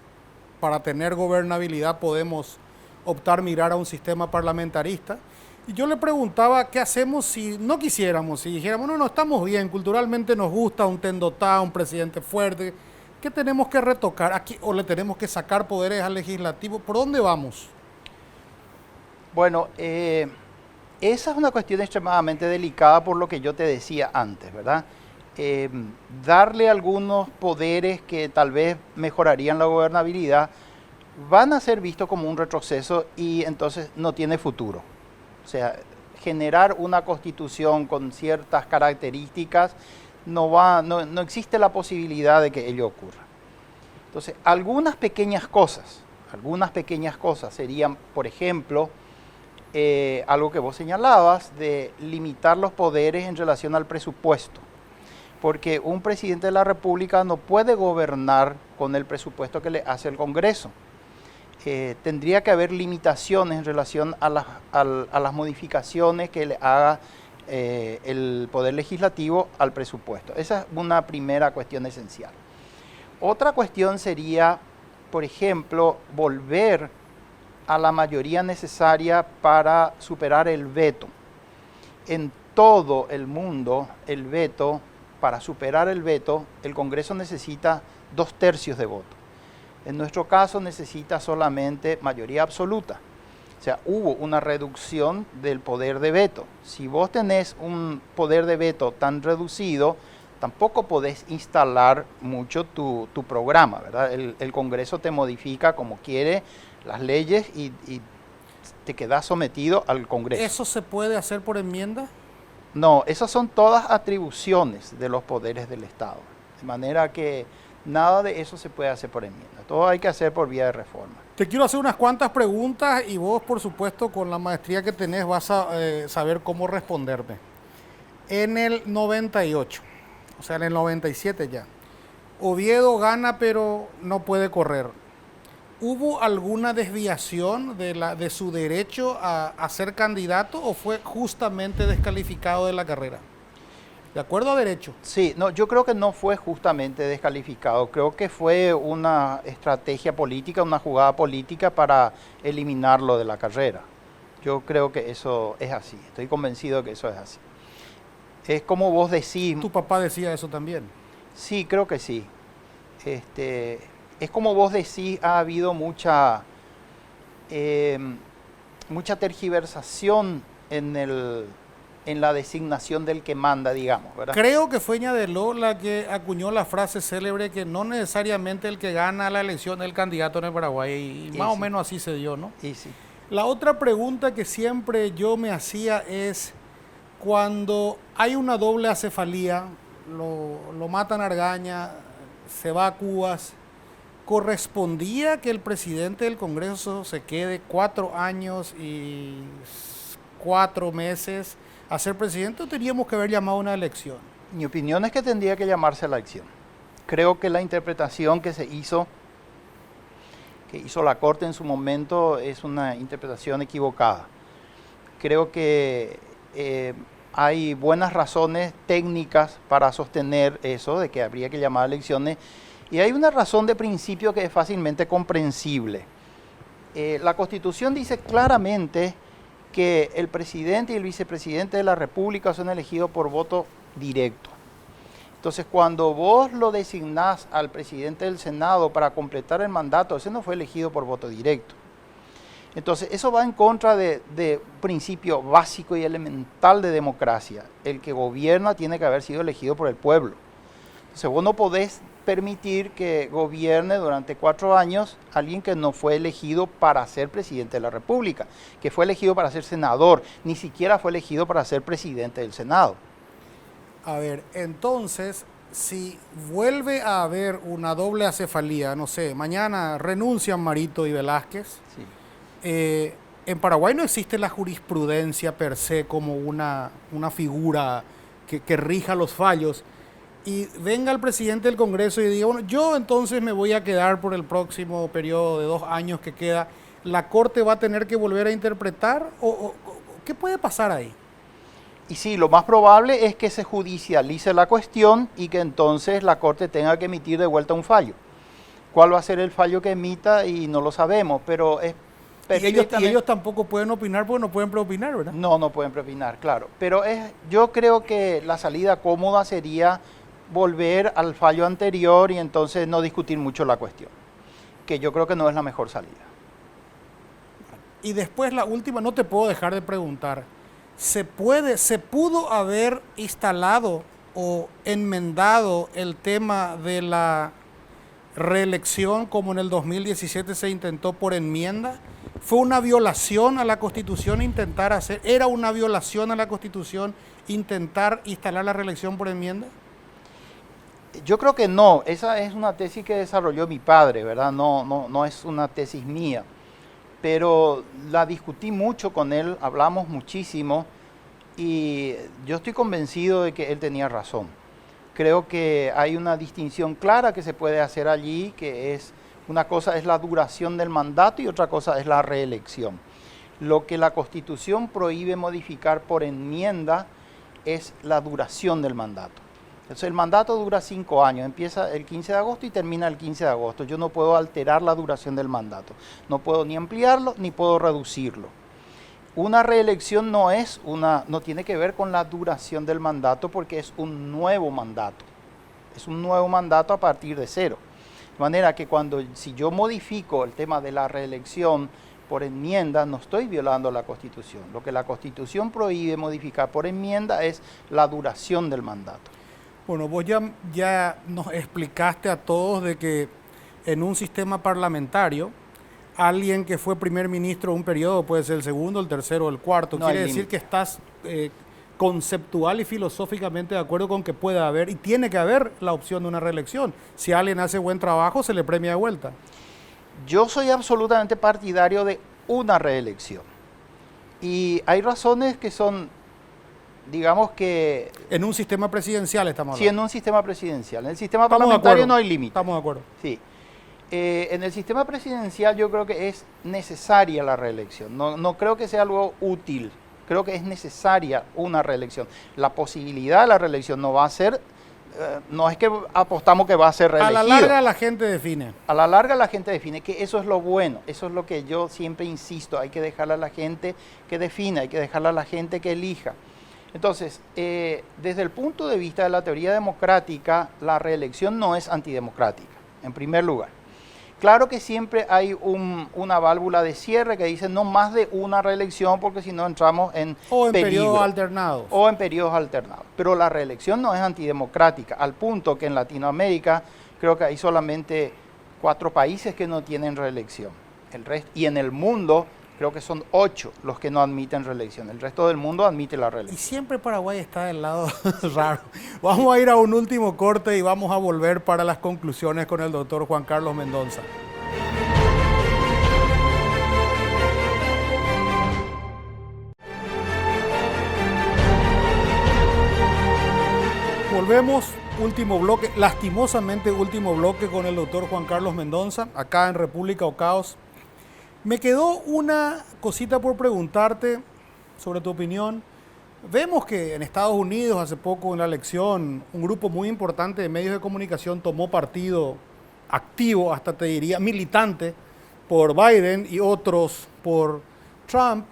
para tener gobernabilidad podemos optar mirar a un sistema parlamentarista. Y yo le preguntaba qué hacemos si no quisiéramos, si dijéramos, no, estamos bien, culturalmente nos gusta un Tendotá, un presidente fuerte, ¿qué tenemos que retocar aquí o le tenemos que sacar poderes al legislativo? ¿Por dónde vamos? Bueno, esa es una cuestión extremadamente delicada por lo que yo te decía antes, ¿verdad? Darle algunos poderes que tal vez mejorarían la gobernabilidad van a ser vistos como un retroceso y entonces no tiene futuro. O sea, generar una constitución con ciertas características no existe la posibilidad de que ello ocurra. Entonces, algunas pequeñas cosas serían, por ejemplo, algo que vos señalabas, de limitar los poderes en relación al presupuesto. Porque un presidente de la República no puede gobernar con el presupuesto que le hace el Congreso. Tendría que haber limitaciones en relación a las modificaciones que le haga el Poder Legislativo al presupuesto. Esa es una primera cuestión esencial. Otra cuestión sería, por ejemplo, volver a la mayoría necesaria para superar el veto. En todo el mundo, para superar el veto, el Congreso necesita 2/3 de voto. En nuestro caso necesita solamente mayoría absoluta. O sea, hubo una reducción del poder de veto. Si vos tenés un poder de veto tan reducido, tampoco podés instalar mucho tu programa, ¿verdad? El Congreso te modifica como quiere las leyes y te quedas sometido al Congreso. ¿Eso se puede hacer por enmienda? No, esas son todas atribuciones de los poderes del Estado. De manera que nada de eso se puede hacer por enmienda. Todo hay que hacer por vía de reforma. Te quiero hacer unas cuantas preguntas y vos, por supuesto, con la maestría que tenés, vas a saber cómo responderme. En el 98, o sea, en el 97 ya, Oviedo gana pero no puede correr. ¿Hubo alguna desviación de su derecho a ser candidato o fue justamente descalificado de la carrera? ¿De acuerdo a derecho? Sí, no, yo creo que no fue justamente descalificado. Creo que fue una estrategia política, una jugada política para eliminarlo de la carrera. Yo creo que eso es así. Estoy convencido de que eso es así. Es como vos decís... ¿Tu papá decía eso también? Sí, creo que sí. Es como vos decís, ha habido mucha tergiversación en la designación del que manda, digamos, ¿verdad? Creo que fue Ñadeló la que acuñó la frase célebre que no necesariamente el que gana la elección es el candidato en el Paraguay, y más o menos así se dio, ¿no? Y sí. La otra pregunta que siempre yo me hacía es, cuando hay una doble acefalía, lo matan a Argaña, se va a Cubas, ¿correspondía que el presidente del Congreso se quede 4 años y 4 meses a ser presidente o teníamos que haber llamado a una elección? Mi opinión es que tendría que llamarse a la elección. Creo que la interpretación que hizo la Corte en su momento es una interpretación equivocada. Creo que hay buenas razones técnicas para sostener eso, de que habría que llamar a elecciones, y hay una razón de principio que es fácilmente comprensible. La Constitución dice claramente que el presidente y el vicepresidente de la República son elegidos por voto directo. Entonces, cuando vos lo designás al presidente del Senado para completar el mandato, ese no fue elegido por voto directo. Entonces, eso va en contra de principio básico y elemental de democracia. El que gobierna tiene que haber sido elegido por el pueblo. Entonces, vos no podés permitir que gobierne durante 4 años alguien que no fue elegido para ser presidente de la República, que fue elegido para ser senador, ni siquiera fue elegido para ser presidente del Senado. A ver, entonces, si vuelve a haber una doble acefalía, no sé, mañana renuncian Marito y Velázquez, Sí. En Paraguay no existe la jurisprudencia per se como una figura que rija los fallos, y venga el presidente del Congreso y diga, bueno, yo entonces me voy a quedar por el próximo periodo de 2 años que queda, ¿la Corte va a tener que volver a interpretar? ¿O qué puede pasar ahí? Y sí, lo más probable es que se judicialice la cuestión y que entonces la Corte tenga que emitir de vuelta un fallo. ¿Cuál va a ser el fallo que emita? Y no lo sabemos, pero es y ellos tampoco pueden opinar porque no pueden preopinar, ¿verdad? No pueden preopinar, claro. Pero yo creo que la salida cómoda sería volver al fallo anterior y entonces no discutir mucho la cuestión, que yo creo que no es la mejor salida. Y después la última, no te puedo dejar de preguntar, ¿se pudo haber instalado o enmendado el tema de la reelección como en el 2017 se intentó por enmienda? ¿Fue una violación a la Constitución era una violación a la Constitución intentar instalar la reelección por enmienda? Yo creo que no, esa es una tesis que desarrolló mi padre, ¿verdad? No es una tesis mía, pero la discutí mucho con él, hablamos muchísimo y yo estoy convencido de que él tenía razón. Creo que hay una distinción clara que se puede hacer allí, que es una cosa es la duración del mandato y otra cosa es la reelección. Lo que la Constitución prohíbe modificar por enmienda es la duración del mandato. Entonces el mandato dura 5 años, empieza el 15 de agosto y termina el 15 de agosto. Yo no puedo alterar la duración del mandato, no puedo ni ampliarlo ni puedo reducirlo. Una reelección no tiene que ver con la duración del mandato porque es un nuevo mandato. Es un nuevo mandato a partir de cero. De manera que si yo modifico el tema de la reelección por enmienda, no estoy violando la Constitución. Lo que la Constitución prohíbe modificar por enmienda es la duración del mandato. Bueno, vos ya nos explicaste a todos de que en un sistema parlamentario, alguien que fue primer ministro un periodo puede ser el segundo, el tercero o el cuarto. No Quiere decir que estás conceptual y filosóficamente de acuerdo con que pueda haber y tiene que haber la opción de una reelección. Si alguien hace buen trabajo, se le premia de vuelta. Yo soy absolutamente partidario de una reelección. Y hay razones que son, digamos que... En un sistema presidencial estamos hablando. Sí, en un sistema presidencial. En el sistema parlamentario no hay límite. Estamos de acuerdo. Sí. En el sistema presidencial yo creo que es necesaria la reelección. No creo que sea algo útil. Creo que es necesaria una reelección. La posibilidad de la reelección no va a ser... no es que apostamos que va a ser reelegido. A la larga la gente define. A la larga la gente define, que eso es lo bueno, eso es lo que yo siempre insisto, hay que dejarle a la gente que defina, hay que dejarle a la gente que elija. Entonces, desde el punto de vista de la teoría democrática, la reelección no es antidemocrática, en primer lugar. Claro que siempre hay una válvula de cierre que dice no más de una reelección porque si no entramos en periodos alternados. O en periodos alternados. Pero la reelección no es antidemocrática, al punto que en Latinoamérica creo que hay solamente 4 países que no tienen reelección. Y en el mundo creo que son 8 los que no admiten reelección. El resto del mundo admite la reelección. Y siempre Paraguay está del lado raro. Vamos a ir a un último corte y vamos a volver para las conclusiones con el doctor Juan Carlos Mendonza. Volvemos, último bloque, lastimosamente último bloque con el doctor Juan Carlos Mendonza, acá en República o Caos. Me quedó una cosita por preguntarte sobre tu opinión. Vemos que en Estados Unidos hace poco en la elección un grupo muy importante de medios de comunicación tomó partido activo, hasta te diría militante, por Biden y otros por Trump.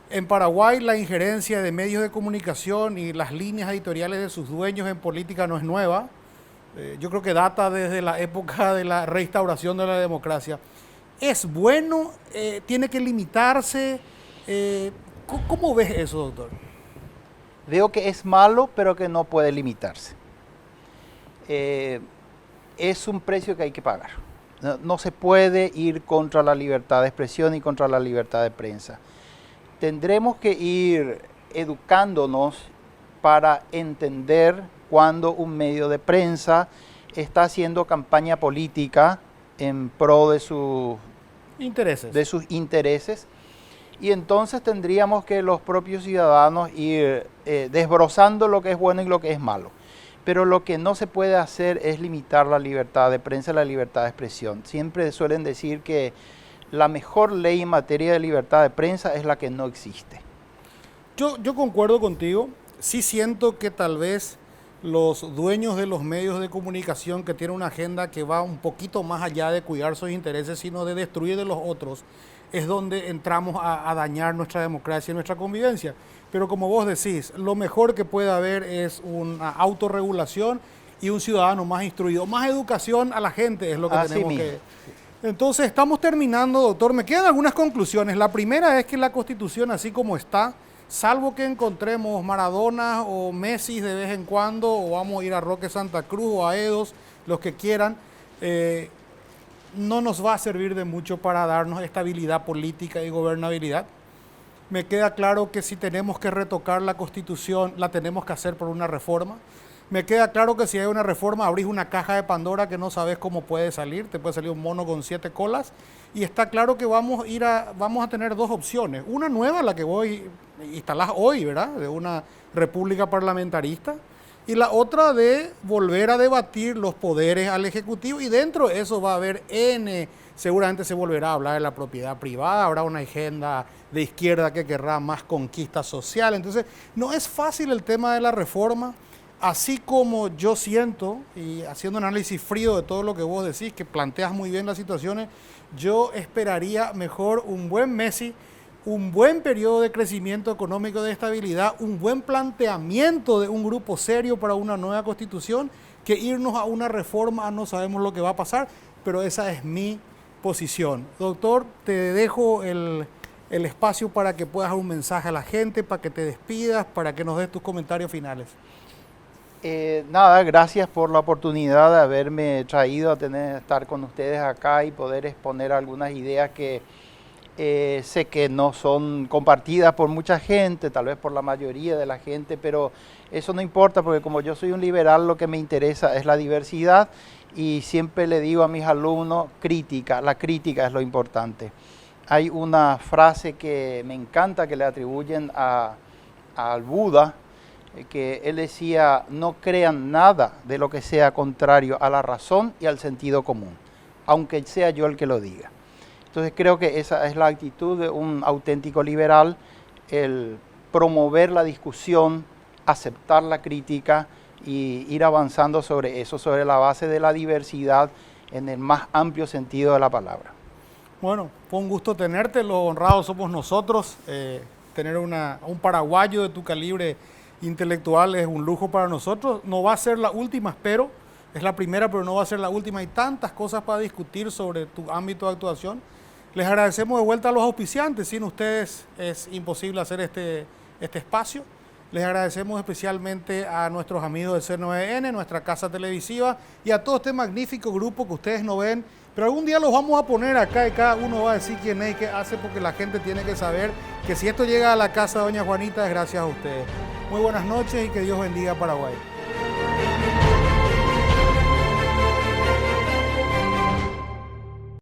En Paraguay la injerencia de medios de comunicación y las líneas editoriales de sus dueños en política no es nueva. Yo creo que data desde la época de la reinstauración de la democracia. ¿Es bueno? ¿Tiene que limitarse? ¿Cómo ves eso, doctor? Veo que es malo, pero que no puede limitarse. Es un precio que hay que pagar. No se puede ir contra la libertad de expresión y contra la libertad de prensa. Tendremos que ir educándonos para entender cuando un medio de prensa está haciendo campaña política en pro de sus intereses y entonces tendríamos que los propios ciudadanos ir desbrozando lo que es bueno y lo que es malo. Pero lo que no se puede hacer es limitar la libertad de prensa y la libertad de expresión. Siempre suelen decir que la mejor ley en materia de libertad de prensa es la que no existe. Yo concuerdo contigo. Sí siento que tal vez los dueños de los medios de comunicación que tienen una agenda que va un poquito más allá de cuidar sus intereses, sino de destruir de los otros, es donde entramos a dañar nuestra democracia y nuestra convivencia. Pero como vos decís, lo mejor que puede haber es una autorregulación y un ciudadano más instruido. Más educación a la gente es lo que tenemos que... Entonces estamos terminando, doctor. Me quedan algunas conclusiones. La primera es que la Constitución, así como está, salvo que encontremos Maradona o Messi de vez en cuando, o vamos a ir a Roque Santa Cruz o a Edos, los que quieran, no nos va a servir de mucho para darnos estabilidad política y gobernabilidad. Me queda claro que si tenemos que retocar la Constitución, la tenemos que hacer por una reforma. Me queda claro que si hay una reforma, abrís una caja de Pandora que no sabes cómo puede salir. Te puede salir un mono con 7 colas. Y está claro que vamos a tener dos opciones. Una nueva, la que vos instalás hoy, ¿verdad? De una república parlamentarista. Y la otra de volver a debatir los poderes al Ejecutivo. Y dentro de eso va a haber seguramente se volverá a hablar de la propiedad privada. Habrá una agenda de izquierda que querrá más conquista social. Entonces, no es fácil el tema de la reforma. Así como yo siento, y haciendo un análisis frío de todo lo que vos decís, que planteas muy bien las situaciones, yo esperaría mejor un buen Messi, un buen periodo de crecimiento económico de estabilidad, un buen planteamiento de un grupo serio para una nueva constitución, que irnos a una reforma, no sabemos lo que va a pasar, pero esa es mi posición. Doctor, te dejo el espacio para que puedas dar un mensaje a la gente, para que te despidas, para que nos des tus comentarios finales. Nada, gracias por la oportunidad de haberme traído a estar con ustedes acá y poder exponer algunas ideas que sé que no son compartidas por mucha gente, tal vez por la mayoría de la gente, pero eso no importa porque como yo soy un liberal, lo que me interesa es la diversidad y siempre le digo a mis alumnos, la crítica es lo importante. Hay una frase que me encanta que le atribuyen al Buda, que él decía, no crean nada de lo que sea contrario a la razón y al sentido común, aunque sea yo el que lo diga. Entonces creo que esa es la actitud de un auténtico liberal, el promover la discusión, aceptar la crítica y ir avanzando sobre eso, sobre la base de la diversidad en el más amplio sentido de la palabra. Bueno, fue un gusto tenerte, los honrados somos nosotros, tener un paraguayo de tu calibre intelectual es un lujo para nosotros. No va a ser la última, espero. Es la primera, pero no va a ser la última. Hay tantas cosas para discutir sobre tu ámbito de actuación. Les agradecemos de vuelta a los auspiciantes. Sin ustedes es imposible hacer este espacio. Les agradecemos especialmente a nuestros amigos de C9N, nuestra casa televisiva, y a todo este magnífico grupo que ustedes no ven. Pero algún día los vamos a poner acá y cada uno va a decir quién es y qué hace, porque la gente tiene que saber que si esto llega a la casa de doña Juanita es gracias a ustedes. Muy buenas noches y que Dios bendiga a Paraguay.